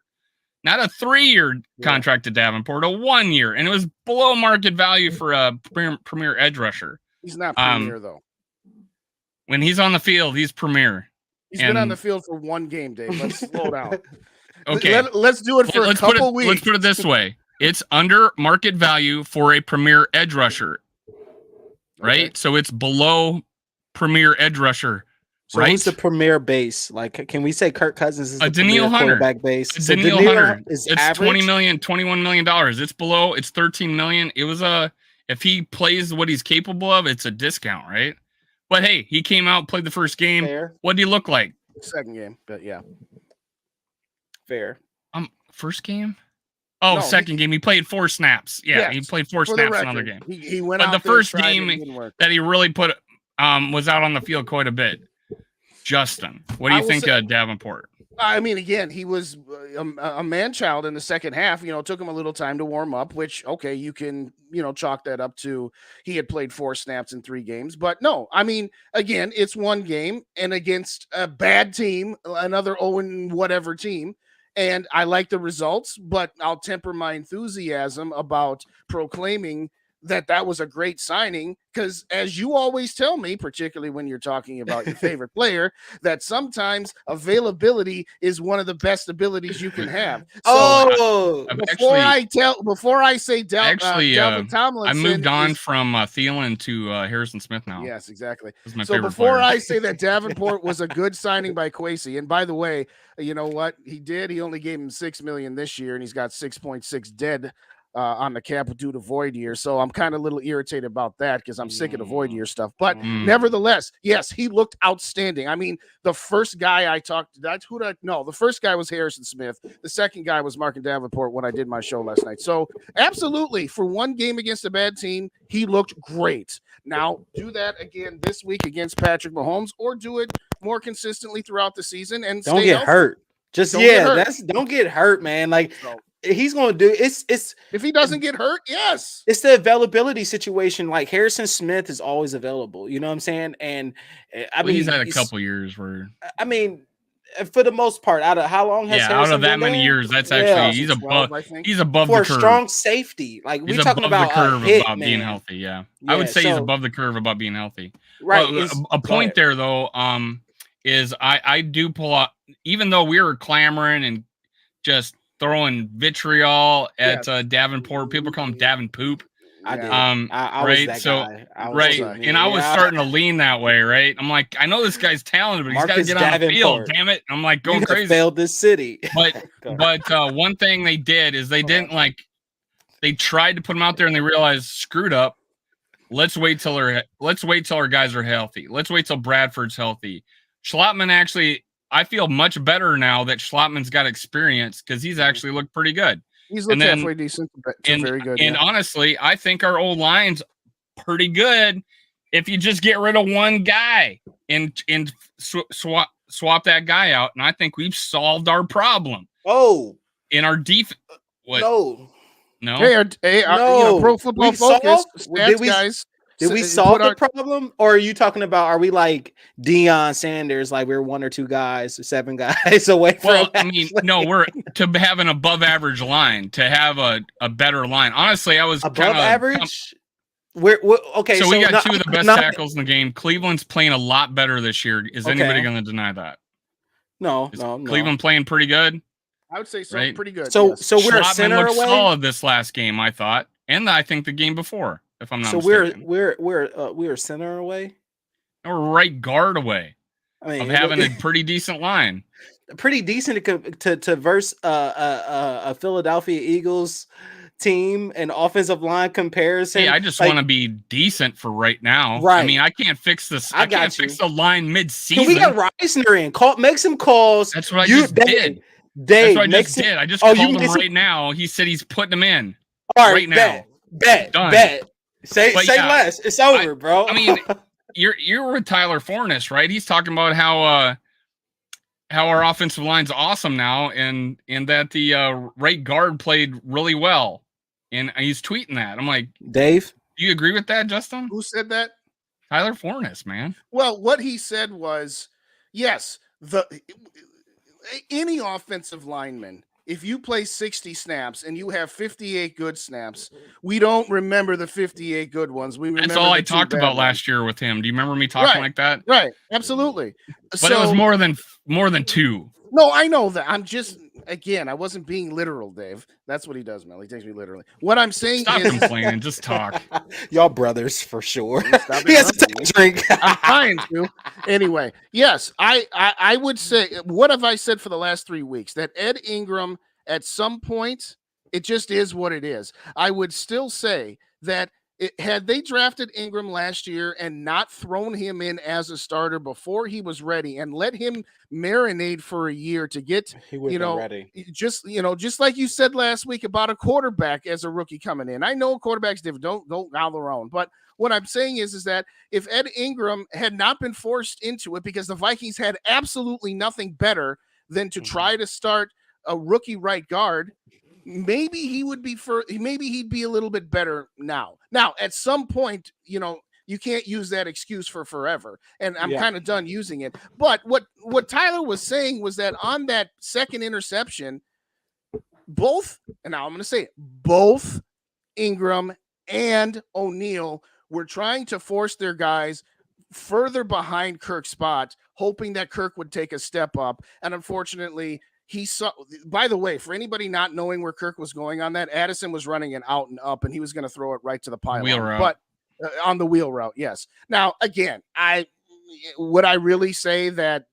Not a 3-year contract to Davenport, a 1-year. And it was below market value for a premier edge rusher. He's not premier, though. When he's on the field, he's premier. He's been on the field for 1 game, Dave. Let's slow down. Okay. Let's do it for a couple weeks. Let's put it this way. It's under market value for a premier edge rusher. Right? Okay. So it's below premier edge ruscher. So right? who's the premier base? Like, can we say Kirk Cousins is the Danielle premier quarterback base? So Danielle Hunter is it's average? $21 million. It's below. It's $13 million. It was if he plays what he's capable of, it's a discount, right? But hey, he came out, played the first game. Fair. What did he look like? Second game, but yeah, fair. First game. Oh, no, second game. He played 4 snaps. Yeah, he played 4 snaps another game. He went but out the there first game that he really put was out on the field quite a bit. Justin, what do you think of Davenport? I mean, again, he was a man-child in the second half. You know, it took him a little time to warm up, which, okay, you can, chalk that up to he had played 4 snaps in 3 games. But no, I mean, again, it's one game and against a bad team, another 0-whatever team. And I like the results, but I'll temper my enthusiasm about proclaiming that was a great signing, because as you always tell me, particularly when you're talking about your favorite player, that sometimes availability is one of the best abilities you can have. So before I say Dalvin Tomlinson, I moved on from Thielen to Harrison Smith now. Yes, exactly. So before I say that Davenport was a good signing by Kwesi, and by the way, you know what he did? He only gave him $6 million this year, and he's got 6.6 dead on the cap due to void year. So I'm kind of a little irritated about that because I'm sick of the void year stuff. But nevertheless, yes, he looked outstanding. I mean, the first guy I talked to, the first guy was Harrison Smith. The second guy was Mark Davenport when I did my show last night. So absolutely, for one game against a bad team, he looked great. Now do that again this week against Patrick Mahomes, or do it more consistently throughout the season and don't get hurt. Don't get hurt, man. Like, he's going to do it's if he doesn't get hurt. Yes, it's the availability situation. Like, Harrison Smith is always available, you know what I'm saying? And I mean, he's had a couple years where, I mean, for the most part, out of how long has Harrison out of that many years, that's actually he's above the curve. Strong safety. Like, we're talking about the curve hit, about man. being healthy. Yeah, I would say he's above the curve about being healthy. Right. Well, a point there though, is I do pull up, even though we were clamoring and just throwing vitriol at Davenport. People call him Davin Poop. I did. I right. Was that guy. And I was starting to lean that way. Right. I'm like, I know this guy's talented, but he's got to get on the field. Damn it! I'm like going crazy. Failed this city. But one thing they did is they didn't they tried to put him out there and they realized screwed up. Let's wait till our guys are healthy. Let's wait till Bradford's healthy. Schlottman actually. I feel much better now that Schlottman's got experience because he's actually looked pretty good. He's looked halfway decent to very good. And honestly, I think our old line's pretty good if you just get rid of one guy and swap that guy out. And I think we've solved our problem. Oh, in our defense. No. Hey, Pro Football Focus stats guys. Did we solve the problem, or are you talking about, are we like Deion Sanders, like we're 1 or 2 guys or 7 guys away from? Well, I mean, no, we're to have an above average line, to have a better line. Honestly, I was above average. We're okay. So we got 2 of the best tackles in the game. Cleveland's playing a lot better this year. Is anybody going to deny that? No. Cleveland playing pretty good. I would say so. Right? Pretty good. So yes. we're Schlottman a center away. Solid this last game, I thought, and I think the game before. If I'm not mistaken. we're center away, or right guard away. I mean, of having a pretty decent line, pretty decent to verse a Philadelphia Eagles team and offensive line comparison. Hey, I just want to be decent for right now. Right. I mean, I can't fix this. I can't fix the line mid-season. Can we get Reisner in? Make some calls. That's what I just did. That's what I just did. I just called him right now. He said he's putting them in. All right now. Bet. Say less. It's over, bro. I mean, you're with Tyler Forness, right? He's talking about how our offensive line's awesome now, and that the right guard played really well, and he's tweeting that. I'm like, Dave, do you agree with that, Justin? Who said that? Tyler Forness, man. Well, what he said was, yes, any offensive lineman. If you play 60 snaps and you have 58 good snaps, we don't remember the 58 good ones. We remember. That's all I talked about last year with him. Do you remember me talking like that? Right. Absolutely. But it was more than 2. No, I know that. I'm just Again, I wasn't being literal, Dave. That's what he does, Mel. He takes me literally. What I'm saying Stop is, complaining. Just talk. Y'all brothers for sure. Stop He has to interrupting take me. a drink. I'm trying to. Anyway, yes, I would say, what have I said for the last 3 weeks? That Ed Ingram, at some point, it just is what it is. I would still say that had they drafted Ingram last year and not thrown him in as a starter before he was ready and let him marinate for a year to get, He would have been ready. just like you said last week about a quarterback as a rookie coming in. I know quarterbacks different. Don't gather their own. But what I'm saying is that if Ed Ingram had not been forced into it because the Vikings had absolutely nothing better than to try to start a rookie right guard, maybe maybe he'd be a little bit better now. Now, at some point, you can't use that excuse for forever. And I'm kind of done using it. But what Tyler was saying was that on that second interception, both Ingram and O'Neal were trying to force their guys further behind Kirk's spot, hoping that Kirk would take a step up. And unfortunately, he saw, by the way, for anybody not knowing where Kirk was going on that, Addison was running an out and up, and he was going to throw it right to the pylon. Wheel route. But on the wheel route, yes. Now, again, would I really say that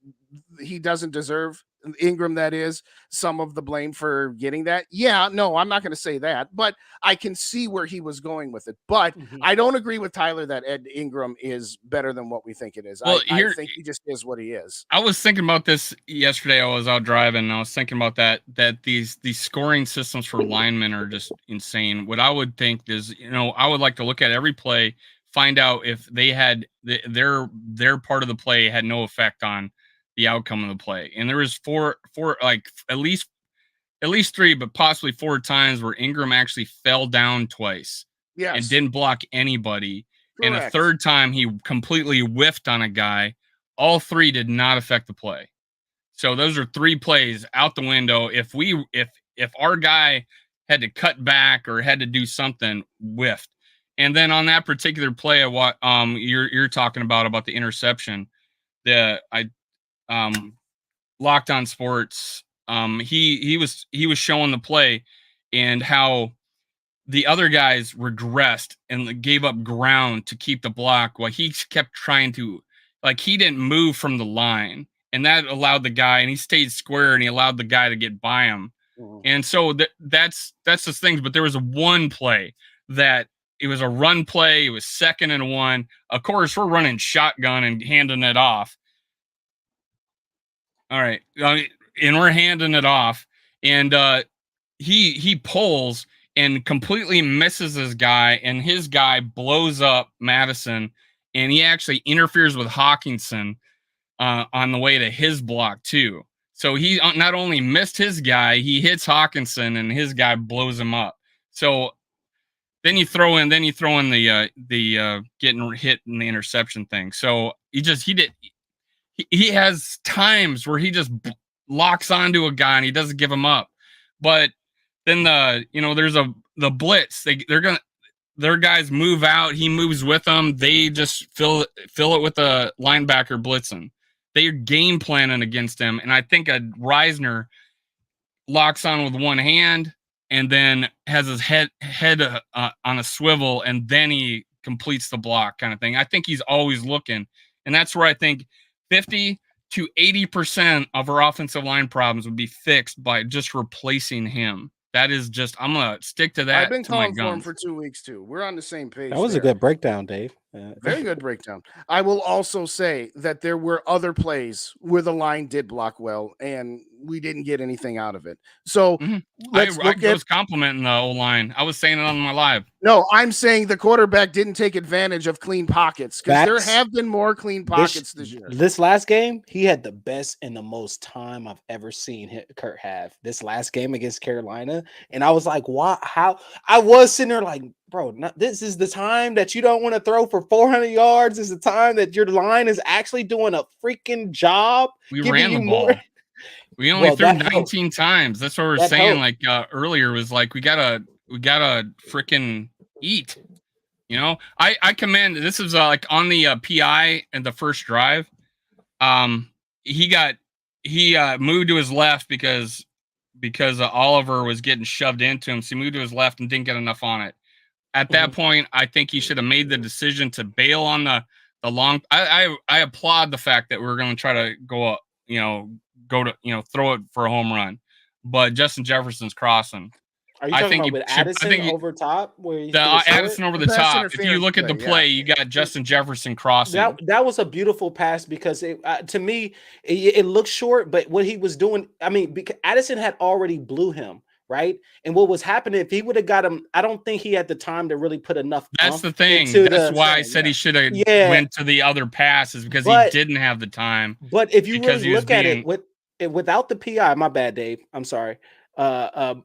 he doesn't deserve, Ingram, that is, some of the blame for getting that? Yeah, no, I'm not going to say that, but I can see where he was going with it. But I don't agree with Tyler that Ed Ingram is better than what we think it is. Well, I think he just is what he is. I was thinking about this yesterday. I was out driving, and I was thinking about that these scoring systems for linemen are just insane. What I would think is, I would like to look at every play, find out if they had their part of the play had no effect on the outcome of the play. And there was four, like at least 3, but possibly 4 times where Ingram actually fell down twice and didn't block anybody. Correct. And a third time he completely whiffed on a guy. All 3 did not affect the play. So those are 3 plays out the window. If our guy had to cut back or had to do something, whiffed. And then on that particular play, what you're talking about the interception, Locked On Sports, he was showing the play and how the other guys regressed and gave up ground to keep the block while he kept trying to, like, he didn't move from the line, and that allowed the guy, and he stayed square, and he allowed the guy to get by him. And so that's the things. But there was one play that it was a run play. It was 2nd and 1. Of course, we're running shotgun and handing it off. All right. And we're handing it off, and he pulls and completely misses his guy, and his guy blows up Madison, and he actually interferes with Hawkinson on the way to his block too. So he not only missed his guy, he hits Hawkinson, and his guy blows him up. So then you throw in the getting hit in the interception thing. So he has times where he just locks onto a guy and he doesn't give him up. But then there's the blitz. Their guys move out. He moves with them. They just fill it with a linebacker blitzing. They're game planning against him. And I think a Reisner locks on with one hand and then has his head on a swivel, and then he completes the block kind of thing. I think he's always looking. And that's where I think 50 to 80% of our offensive line problems would be fixed by just replacing him. That is just, I'm going to stick to that. I've been calling for him for 2 weeks too. We're on the same page. That was a good breakdown, Dave. Very good breakdown. I will also say that there were other plays where the line did block well, and we didn't get anything out of it. So I was complimenting the O-line. I was saying it on my live. No, I'm saying the quarterback didn't take advantage of clean pockets, because there have been more clean pockets this year. This last game, he had the best and the most time I've ever seen Kurt have. This last game against Carolina, and I was like, "Why? How?" I was sitting there like, "Bro, this is the time that you don't want to throw for 400 yards. This is the time that your line is actually doing a freaking job." We ran the ball. We only threw 19 times. That's what we're saying. Like earlier was like, we gotta freaking eat. I commend. This is like on the PI and the first drive. He moved to his left because because Oliver was getting shoved into him. So he moved to his left and didn't get enough on it. At that point, I think he should have made the decision to bail on the long. I applaud the fact that we're going to try to go throw it for a home run, but Justin Jefferson's crossing. Are you talking about with Addison over top? Where Addison over the top. If you look at the play, yeah. you got Justin Jefferson crossing. That was a beautiful pass because to me it looked short, but what he was doing, I mean, because Addison had already blew him, right? And what was happening if he would have got him, I don't think he had the time to really put enough. That's the thing. That's why I said he should have went to the other passes because he didn't have the time. But if you really look at it without the PI, my bad, Dave. I'm sorry.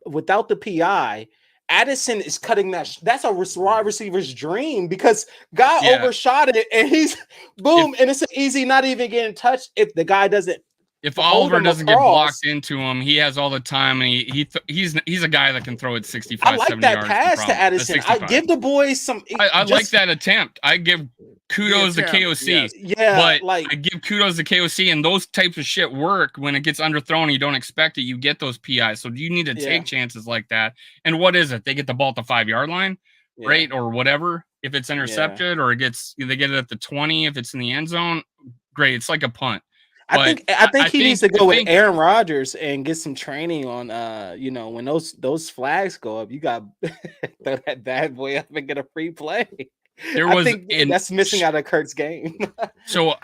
Without the PI, Addison is cutting that's a wide receiver's dream because guy overshot it and he's boom, and it's an easy not even getting touched if the guy doesn't. If Oliver doesn't get blocked into him, he has all the time, and he's a guy that can throw it 65, I like 70 that yards. Pass to Addison. I give the boys some. I like that attempt. I give kudos to KOC. Yes. But I give kudos to KOC, and those types of shit work when it gets underthrown and you don't expect it. You get those PIs, so you need to take chances like that. And what is it? They get the ball at the 5-yard line, right, or whatever. If it's intercepted or they get it at the 20, if it's in the end zone, great. It's like a punt. I think he needs to go with Aaron Rodgers and get some training on when those flags go up, you got throw that bad boy up and get a free play. That's missing out of Kurt's game. so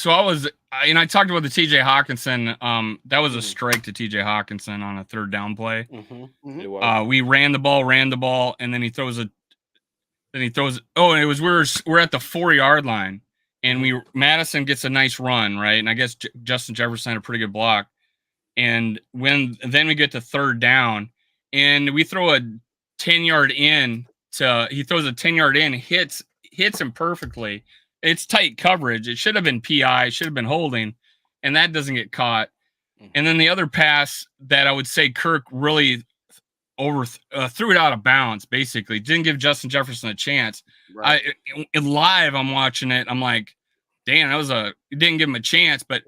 I talked about the TJ Hawkinson. That was a strike to TJ Hawkinson on a third down play. We ran the ball, and then he throws it. Oh, and it was we're at the 4-yard line. And Madison gets a nice run, right? And I guess Justin Jefferson had a pretty good block. And then we get to third down, and we throw a 10-yard in he throws a 10-yard in, hits him perfectly. It's tight coverage. It should have been PI, should have been holding, and that doesn't get caught. And then the other pass that I would say Kirk really threw it out of bounds, basically. Didn't give Justin Jefferson a chance. Right. Live, I'm watching it. I'm like, damn, it didn't give him a chance, but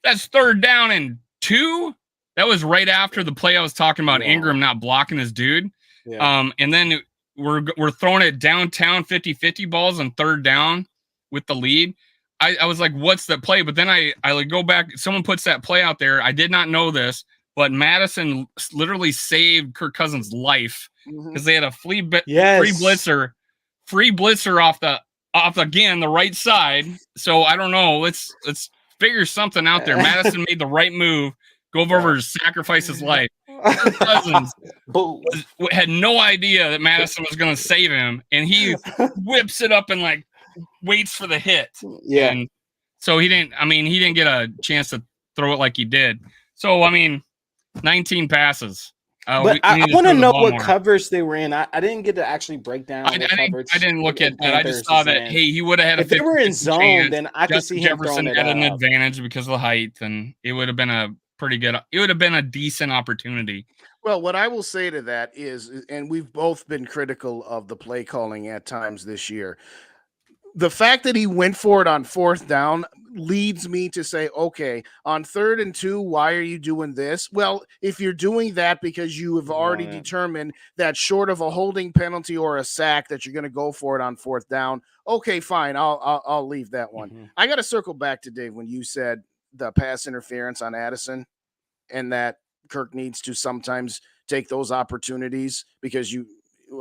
that's third down and 2. That was right after the play I was talking about, Ingram not blocking his dude. Yeah. And then we're throwing it downtown 50-50 balls on third down with the lead. I was like, what's the play? But then I go back. Someone puts that play out there. I did not know this, but Madison literally saved Kirk Cousins' life because they had a free blitzer off the right side. So I don't know. Let's figure something out there. Madison made the right move. Go over to sacrifice his life. Kirk Cousins had no idea that Madison was going to save him, and he whips it up and waits for the hit. Yeah. And so he didn't get a chance to throw it like he did. So 19 passes. But I want to know what coverage they were in. I didn't get to actually break down. I didn't look at that. I just saw that he would have had if they were in zone, chance. Then I could see him Jefferson had an advantage because of the height, and it would have been a pretty good. It would have been a decent opportunity. Well, what I will say to that is, and we've both been critical of the play calling at times this year. The fact that he went for it on fourth down leads me to say, okay, on 3rd and 2, why are you doing this? Well, if you're doing that because you have already determined that short of a holding penalty or a sack that you're going to go for it on 4th down, okay, fine, I'll leave that one. I got to circle back to Dave when you said the pass interference on Addison and that Kirk needs to sometimes take those opportunities because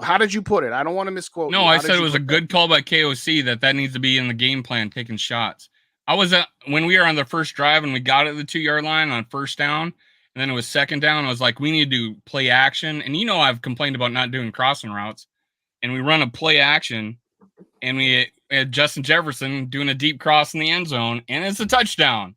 how did you put it? I don't want to misquote. No, I said it was a good call by KOC that needs to be in the game plan, taking shots. I was when we were on the first drive and we got at the 2-yard line on 1st down, and then it was 2nd down. I was like, we need to do play action. And I've complained about not doing crossing routes. And we run a play action, and we had Justin Jefferson doing a deep cross in the end zone, and it's a touchdown.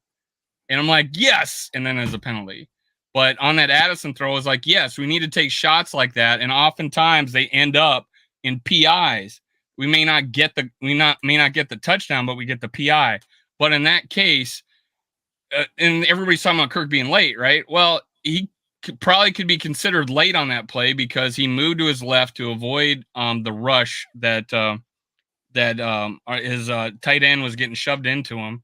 And I'm like, yes. And then there's a penalty. But on that Addison throw, I was like, yes, we need to take shots like that. And oftentimes they end up in PIs. We may not get the touchdown, but we get the PI. But in that case, and everybody's talking about Kirk being late, right? Well, he probably could be considered late on that play because he moved to his left to avoid the rush that his tight end was getting shoved into him.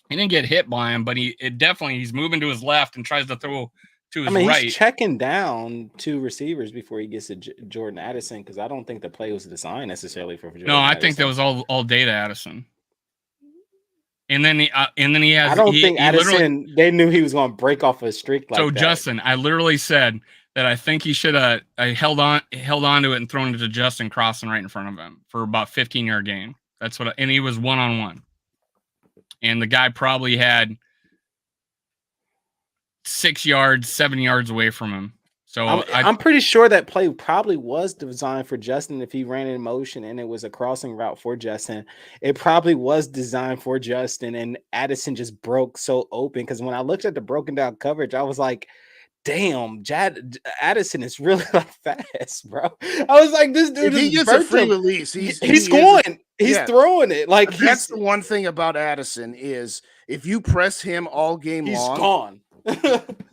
He didn't get hit by him, but he's moving to his left and tries to throw to I his mean, right. he's checking down 2 receivers before he gets to Jordan Addison because I don't think the play was designed necessarily for Jordan. No, I Addison. think that was all data Addison. And then he has. I don't he think Addison. They knew he was going to break off a streak like so that. Justin, I literally said that I think he should have held on to it and thrown it to Justin Crossing right in front of him for about 15-yard gain. That's what. And he was 1-on-1, and the guy probably had 6 yards, 7 yards away from him. So I'm pretty sure that play probably was designed for Justin. If he ran in motion and it was a crossing route for Justin, it probably was designed for Justin. And Addison just broke so open because when I looked at the broken down coverage, I was like, "Damn, Addison is really like fast, bro." I was like, "This dude, if he gets a free release, he's going, he's throwing it." Like that's the one thing about Addison is if you press him all game he's long, gone.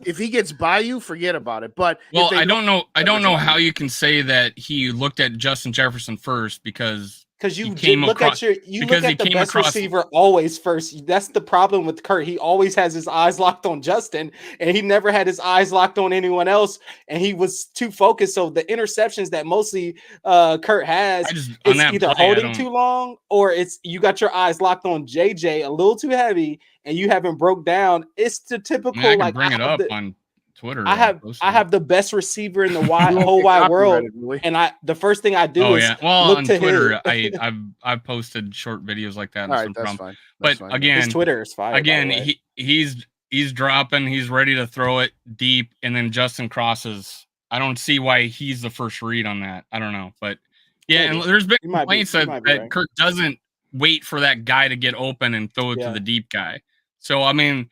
If he gets by you, forget about it. But I don't know how you can say that he looked at Justin Jefferson first because you look at the best receiver always first. That's the problem with Kurt. He always has his eyes locked on Justin, and he never had his eyes locked on anyone else. And he was too focused. So the interceptions that mostly Kurt has is either holding too long or it's you got your eyes locked on JJ a little too heavy, and you haven't broke down. It's the typical I can bring it up on Twitter. I have the best receiver in the whole wide world, and the first thing I do is look on to Twitter. I've posted short videos like that. All right, that's fine. But again, his Twitter is fire. Again, he's dropping. He's ready to throw it deep, and then Justin crosses. I don't see why he's the first read on that. I don't know, but yeah, and there's been complaints that Kirk doesn't wait for that guy to get open and throw it to the deep guy. So I mean,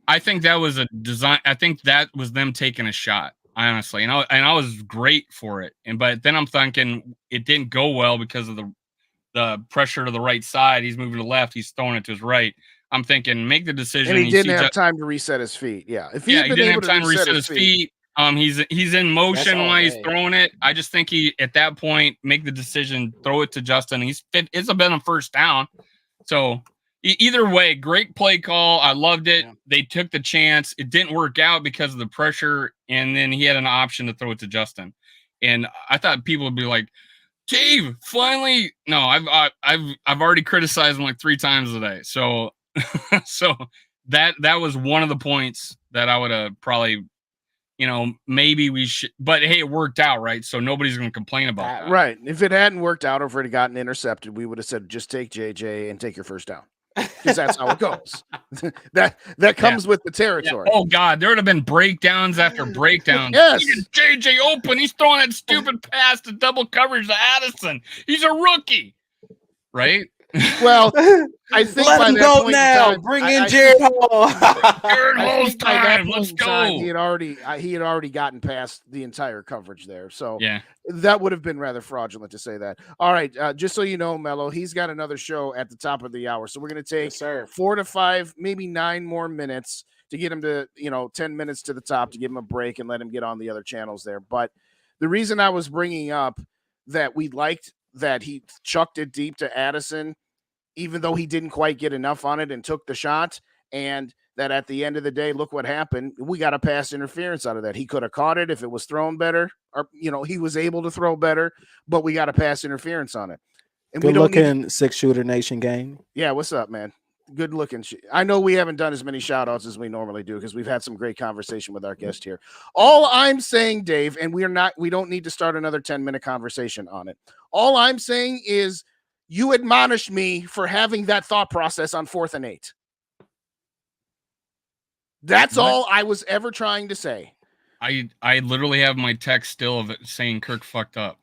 I think that was a design. I think that was them taking a shot, honestly, and I was great for it. But then I'm thinking it didn't go well because of the pressure to the right side. He's moving to the left. He's throwing it to his right. I'm thinking make the decision. And he didn't have time to reset his feet. Yeah, if he didn't have time to reset his feet. He's in motion while he's throwing it. I just think he at that point make the decision, throw it to Justin. It's been a first down, so. Either way, great play call. I loved it. Yeah. They took the chance. It didn't work out because of the pressure, and then he had an option to throw it to Justin. And I thought people would be like, "Dave, finally!" No, I've already criticized him like 3 times today. So, that was one of the points that I would have probably, maybe we should. But hey, it worked out, right? So nobody's going to complain about that, right? If it hadn't worked out or if it had gotten intercepted, we would have said, "Just take JJ and take your first down." Because that's how it goes. that comes with the territory. Yeah. Oh God, there would have been breakdowns after breakdowns. Yes, JJ open. He's throwing that stupid pass to double coverage to Addison. He's a rookie, right? Well, I think let him go now. Bring in Jared Hall. Jared Hall's time. Let's go. He had already gotten past the entire coverage there, so yeah, that would have been rather fraudulent to say that. All right, just so you know, Melo, he's got another show at the top of the hour, so we're going to take 4 to 5, maybe 9 more minutes to get him to 10 minutes to the top to give him a break and let him get on the other channels there. But the reason I was bringing up that we liked that he chucked it deep to Addison, even though he didn't quite get enough on it and took the shot, and that at the end of the day, look what happened. We got a pass interference out of that. He could have caught it if it was thrown better, or, he was able to throw better, but we got a pass interference on it. And good looking 6-shooter nation game. Yeah. What's up, man? Good looking. I know we haven't done as many shout outs as we normally do because we've had some great conversation with our guest here. All I'm saying, Dave, and we don't need to start another 10-minute conversation on it. All I'm saying is, you admonished me for having that thought process on 4th and 8. That's all I was ever trying to say. I literally have my text still of it saying Kirk fucked up.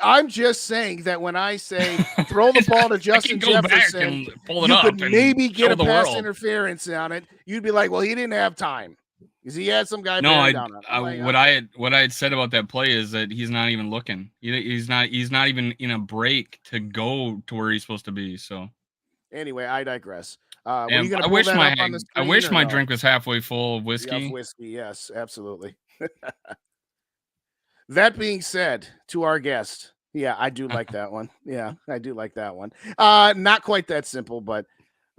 I'm just saying that when I say throw the ball to Justin Jefferson, you could maybe get a pass interference on it. You'd be like, well, he didn't have time. Because he had some guy. What I had said about that play is that he's not even looking. He's not even in a break to go to where he's supposed to be. So anyway, I digress. I wish my drink was halfway full of whiskey. Whiskey, yes, absolutely. That being said, to our guest, yeah, I do like that one. Yeah, I do like that one. Not quite that simple, but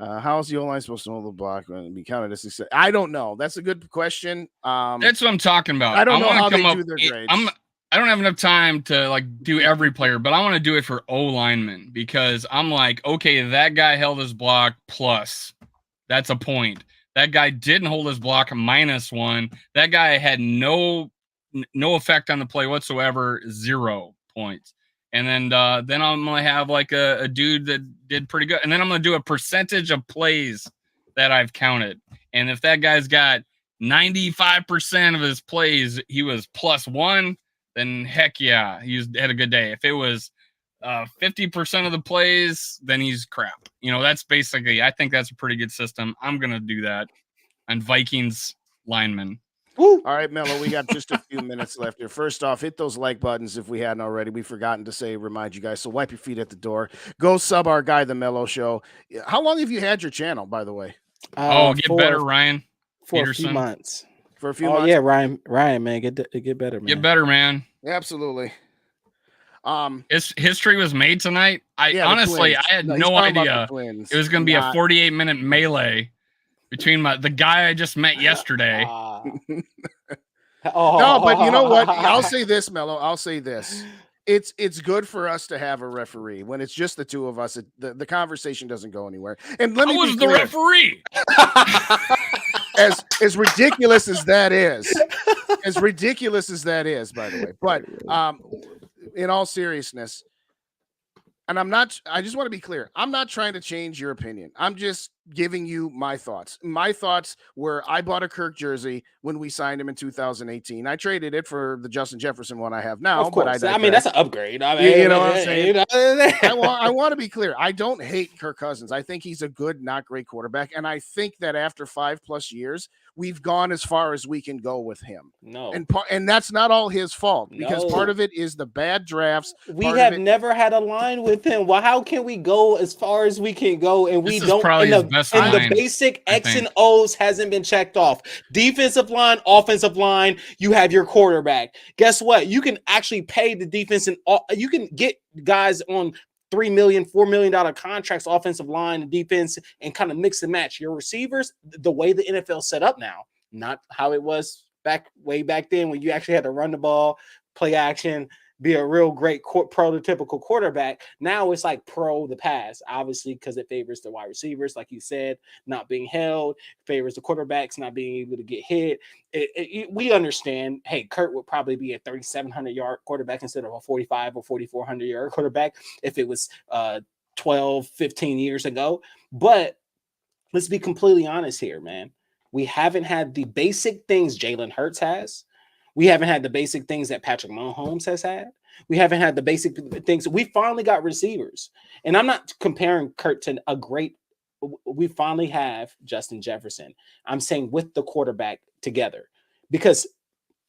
How's the O-line supposed to hold the block and be counted as success? I don't know. That's a good question. That's what I'm talking about. I don't know wanna how come they up, do their grades. I don't have enough time to like do every player, but I want to do it for O linemen because I'm like, okay, that guy held his block plus. That's a point. That guy didn't hold his block -1. That guy had no effect on the play whatsoever, 0 points. And then I'm gonna have like a dude that did pretty good, and then I'm gonna do a percentage of plays that I've counted. And if that guy's got 95% of his plays, he was +1, then heck yeah, had a good day. If it was 50% of the plays, then he's crap. That's basically, I think that's a pretty good system. I'm gonna do that on Vikings linemen. Woo. All right, Melo, we got just a few minutes left here. First off, hit those like buttons if we hadn't already. We've forgotten to remind you guys. So wipe your feet at the door. Go sub our guy, The Melo Show. How long have you had your channel, by the way? Get better, Ryan. For Peterson. a few months. For a few months? Yeah, Ryan, man, get better, man. Get better, man. Absolutely. History was made tonight. I had no idea it was going to be a 48-minute melee between the guy I just met yesterday. No, but you know what? I'll say this, Melo. I'll say this. It's good for us to have a referee. When it's just the two of us, the conversation doesn't go anywhere. And let me be clear. The referee. As ridiculous as that is, by the way. But in all seriousness, and I just want to be clear. I'm not trying to change your opinion. I'm just giving you my thoughts. My thoughts were I bought a Kirk jersey when we signed him in 2018. I traded it for the Justin Jefferson one I have now. Of course. But I mean, that's an upgrade. I mean, you know what I'm saying? I want to be clear. I don't hate Kirk Cousins. I think he's a good, not great quarterback. And I think that after 5+ years, we've gone as far as we can go with him. No. And that's not all his fault because part of it is the bad drafts. We have never had a line with him. Well, how can we go as far as we can go and we don't? And the basic X and O's hasn't been checked off. Defensive line, offensive line, you have your quarterback. Guess what? You can actually pay the defense and you can get guys on $3 million, $4 million contracts, offensive line and defense, and kind of mix and match your receivers the way the NFL set up now, not how it was way back then when you actually had to run the ball, play action, be a real great prototypical quarterback. Now it's like the pass, obviously, because it favors the wide receivers, like you said, not being held, favors the quarterbacks not being able to get hit. We understand, hey, Kurt would probably be a 3,700-yard quarterback instead of a 4,500 or 4,400-yard quarterback if it was 12, 15 years ago. But let's be completely honest here, man. We haven't had the basic things Jalen Hurts has. We haven't had the basic things that Patrick Mahomes has had. We haven't had the basic things. We finally got receivers. And I'm not comparing Kurt to we finally have Justin Jefferson. I'm saying with the quarterback together because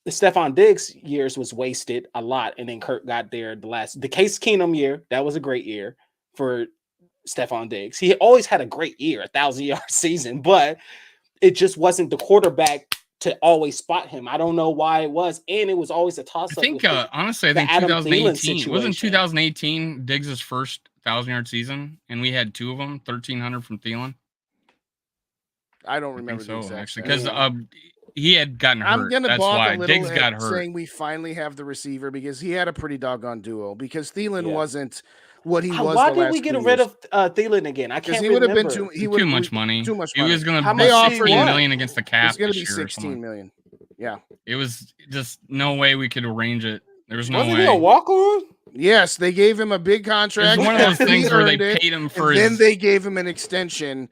the Stephon Diggs years was wasted a lot. And then Kurt got there the Case Keenum year. That was a great year for Stephon Diggs. He always had a great year, 1,000-yard season, but it just wasn't the quarterback to always spot him. I don't know why it was. And it was always a toss-up. I think, honestly, I think 2018, wasn't 2018 Diggs' first 1,000-yard season? And we had two of them, 1,300 from Thielen? I don't remember actually, because he had gotten hurt. I'm going to balk a little Diggs got hurt. Saying we finally have the receiver because he had a pretty doggone duo because Thielen wasn't what he was. Why did we get rid of Thielen again? I can't remember. He would have been too much money. Too much money. He was going to be $16 million against the cap. It's going to be $16 million. Yeah. It was just no way we could arrange it. There was no way. Wasn't he a walk-on? Yes, they gave him a big contract. It was one of those things where they paid him for then they gave him an extension.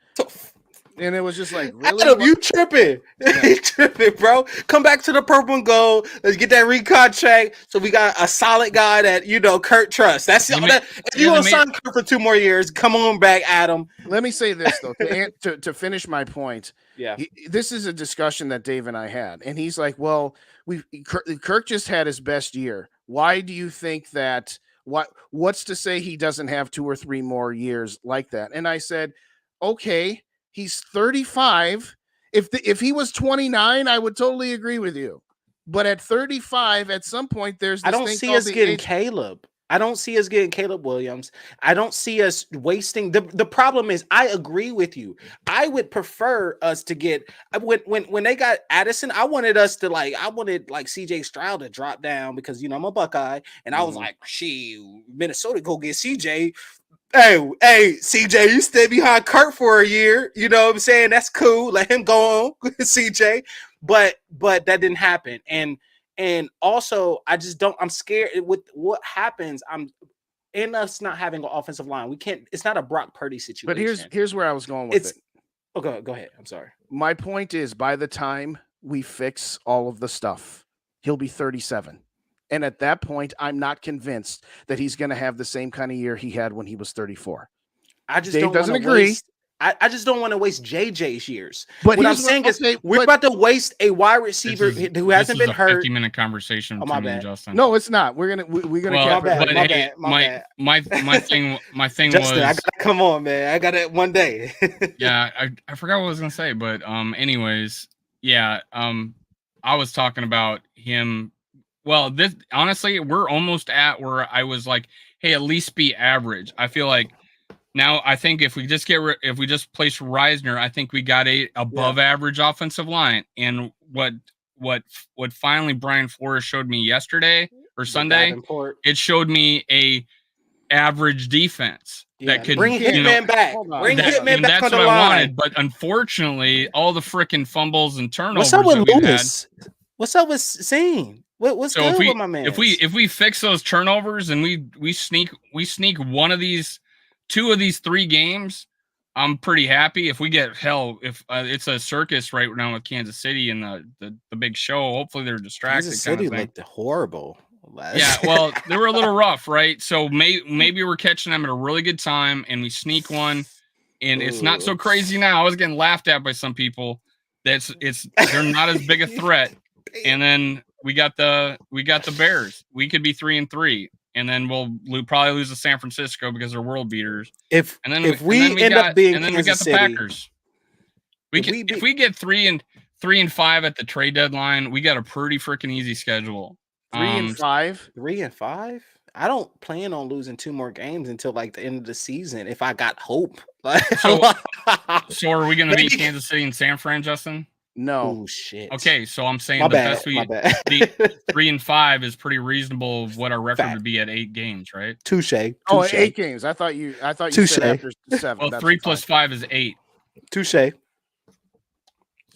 And it was just like, really? Adam, you tripping. Yeah. You tripping, bro. Come back to the purple and gold. Let's get that recontract. So we got a solid guy that, Kurt trusts. That's if you want to sign Kurt for 2 more years, come on back, Adam. Let me say this, though, to finish my point. Yeah. This is a discussion that Dave and I had. And he's like, well, Kirk just had his best year. Why do you think that? What's to say he doesn't have 2 or 3 more years like that? And I said, okay. He's 35. If he was 29, I would totally agree with you. But at 35, at some point, there's this I don't thing see us getting Caleb. I don't see us getting Caleb Williams. I don't see us wasting. The problem is, I agree with you. I would prefer us to get when they got Addison. I wanted CJ Stroud to drop down because I'm a Buckeye, and I was like, Minnesota go get CJ. Hey, CJ, you stay behind Kurt for a year. You know what I'm saying? That's cool. Let him go on, CJ. But that didn't happen. And also, I'm scared with what happens. In us not having an offensive line. We can't, it's not a Brock Purdy situation. But here's where I was going with it. Okay, go ahead. I'm sorry. My point is, by the time we fix all of the stuff, he'll be 37. And at that point, I'm not convinced that he's going to have the same kind of year he had when he was 34. Dave doesn't agree. I just don't want to waste JJ's years. But what I'm saying is, we're about to waste a wide receiver who hasn't been hurt. 50-minute conversation between me and Justin. No, it's not. We're gonna. My bad. My thing Justin, was. I gotta come on, man. I got it one day. Yeah, I forgot what I was gonna say, but anyways, yeah. I was talking about him. Well, this honestly, we're almost at where I was like, hey, at least be average. I feel like now I think if we just place Reisner, I think we got a above average offensive line. And what finally Brian Flores showed me yesterday or Sunday, it showed me a average defense that could bring Hitman back. Bring Hitman back on the line. That's what I wanted, but unfortunately, all the freaking fumbles and turnovers. What's up with Lewis? What's up with Zane? What's good with my man? If we fix those turnovers and we sneak two of these 3 games, I'm pretty happy. If we get if it's a circus right now with Kansas City and the big show, hopefully they're distracted. Kansas City looked horrible. Yeah, well, they were a little rough, right? So maybe we're catching them at a really good time and we sneak one, and it's not so crazy now. I was getting laughed at by some people. They're not as big a threat, and then. We got the Bears. We could be 3-3, and then we'll probably lose to San Francisco because they're world beaters. If we end up being Kansas City, Packers. If we get 3-5 at the trade deadline, we got a pretty freaking easy schedule. 3-5. 3-5. I don't plan on losing 2 more games until like the end of the season. If I got hope. So are we going to beat Kansas City and San Fran, Justin? No. Oh shit. Okay, so I'm saying my the bad. best we 3-5 is pretty reasonable of what our record would be at 8 games, right? Touche. 8 games. I thought you said after 7. Well, 3 plus 5 is 8. Touche.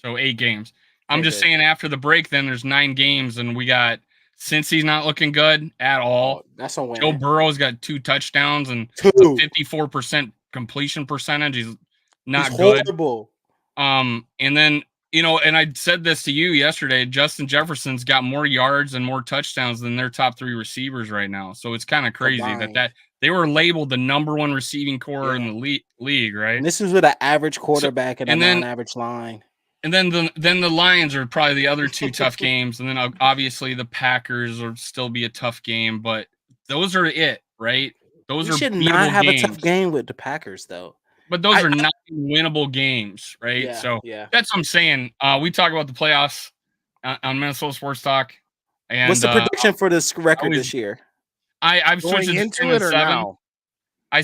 So 8 games. I'm just saying after the break, then there's 9 games, and we got Cincy's not looking good at all. That's a win. Joe Burrow's got 2 touchdowns and 54% completion percentage. He's not good. Horrible. And then. And I said this to you yesterday, Justin Jefferson's got more yards and more touchdowns than their top 3 receivers right now. So it's kind of crazy that they were labeled the number 1 receiving core in the league, right? And this is with an average quarterback and a non-average line. And then the Lions are probably the other 2 tough games. And then obviously the Packers will still be a tough game, but those are it, right? Those are should not have a tough game with the Packers, though. But those are not winnable games, right? Yeah, so that's what I'm saying. We talk about the playoffs on Minnesota Sports Talk. And what's the prediction for this record this year? I've switched into 10-7. Now? I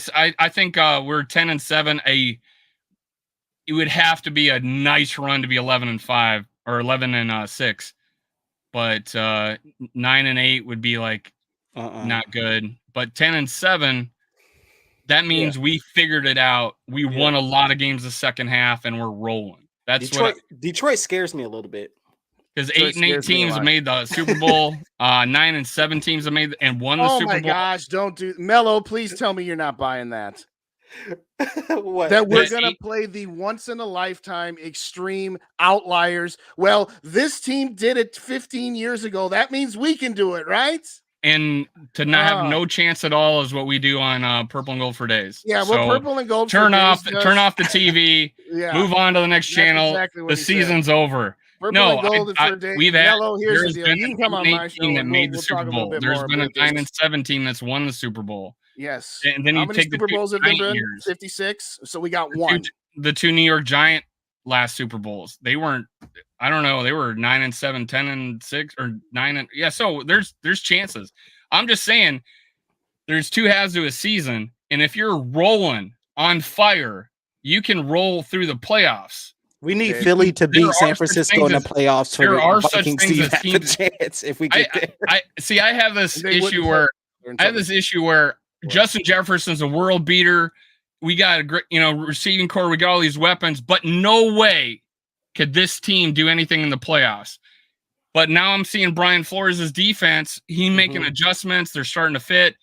think we're 10-7. It would have to be a nice run to be 11-5 or 11-6. But 9-8 would be like not good. But 10-7. That means we figured it out. We won a lot of games the second half, and we're rolling. That's Detroit scares me a little bit because 8-8 teams have made the Super Bowl. 9-7 teams have made and won the Super Bowl. Oh my gosh! Don't do Melo. Please tell me you're not buying that. What? That we're gonna play the once in a lifetime extreme outliers. Well, this team did it 15 years ago. That means we can do it, right? And to not have no chance at all is what we do on Purple and Gold for Days. Yeah, well, Purple and Gold. Turn off the TV. Move on to the next channel. Exactly the season's over. Purple and Gold for days. We've had. Yellow, here's the deal. You can come on my show. That made the Super Bowl. There's been a 9-7 team that's won the Super Bowl. Yes. And then how you many take Super the Bowls have there been? 56. So we got one. The 2 New York Giant last Super Bowls. They weren't. I don't know. They were 9-7, 10-6, or 9. So there's chances. I'm just saying there's two halves to a season, and if you're rolling on fire, you can roll through the playoffs. We need Philly to beat San Francisco in the playoffs for the Vikings to have a chance if we get there. I have this issue where Justin Jefferson's a world beater. We got a great, receiving core. We got all these weapons, but no way could this team do anything in the playoffs. But now I'm seeing Brian Flores' defense. He's making adjustments. They're starting to fit.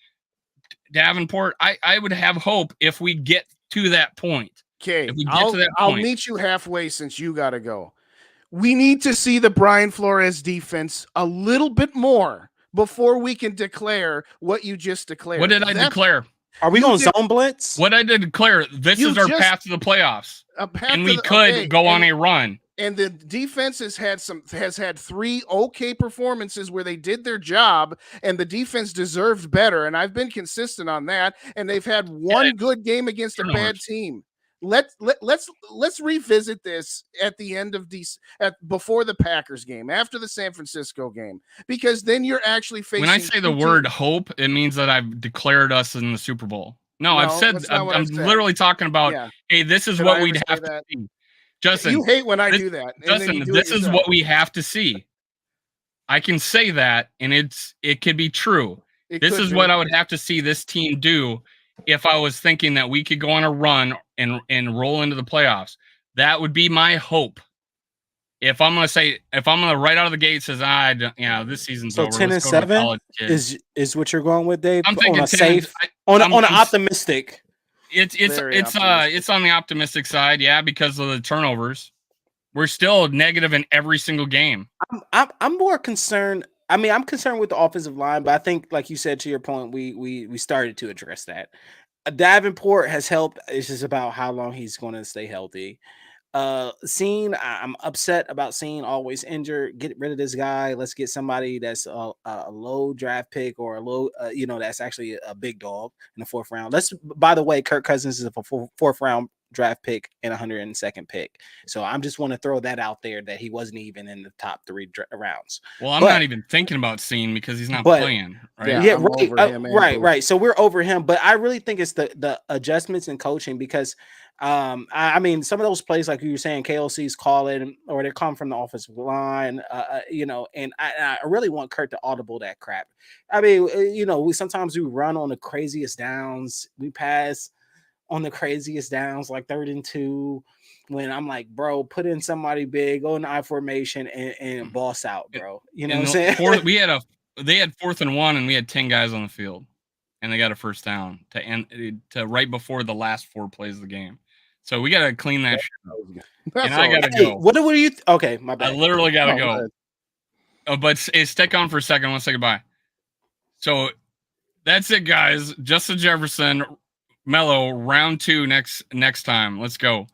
Davenport, I would have hope if we get to that point. Okay, I'll meet you halfway since you got to go. We need to see the Brian Flores defense a little bit more before we can declare what you just declared. What did I declare? Are we going zone blitz? What I did declare, this is our path to the playoffs. And we could go on a run. And the defense has had 3 okay performances where they did their job, and the defense deserved better. And I've been consistent on that. And they've had one good game against a bad team. Let's revisit this at the end of before the Packers game, after the San Francisco game, because then you're actually facing. When I say the word hope, it means that I've declared us in the Super Bowl. No, I've said I'm literally talking about. Hey, this is what we'd have to see. Justin, you hate when I do that. Justin, this is what we have to see. I can say that, and it could be true. This is what I would have to see this team do if I was thinking that we could go on a run and roll into the playoffs. That would be my hope. If I'm gonna right out of the gate says this season's over. 10-7 is what you're going with, Dave. I'm thinking on an optimistic. It's on the optimistic side, because of the turnovers. We're still negative in every single game. I'm more concerned. I mean, I'm concerned with the offensive line, but I think, like you said, to your point, we started to address that. Davenport has helped. It's just about how long he's going to stay healthy. I'm upset about Scene always injured. Get rid of this guy. Let's get somebody that's a low draft pick or a low, that's actually a big dog in the 4th round. By the way, Kirk Cousins is a 4th round draft pick and 102nd pick. So I'm just want to throw that out there that he wasn't even in the top 3 rounds. Well, I'm not even thinking about Scene because he's not playing. Right? Yeah, right. So we're over him, but I really think it's the adjustments in coaching because I mean, some of those plays, like you were saying, KOC's calling or they come from the offensive line, and I really want Kurt to audible that crap. I mean, we sometimes run on the craziest downs. We pass on the craziest downs, like 3rd and 2, when I'm like, bro, put in somebody big, go in the I formation and boss out, bro. You know what I'm saying? They had 4th and 1, and we had 10 guys on the field, and they got a first down to right before the last 4 plays of the game. So we got to clean that shit up. And I got to go. What do you okay, my bad. I literally got to go. But stick on for a second. I want to say goodbye. So that's it, guys. Justin Jefferson, Melo, round 2 next time. Let's go.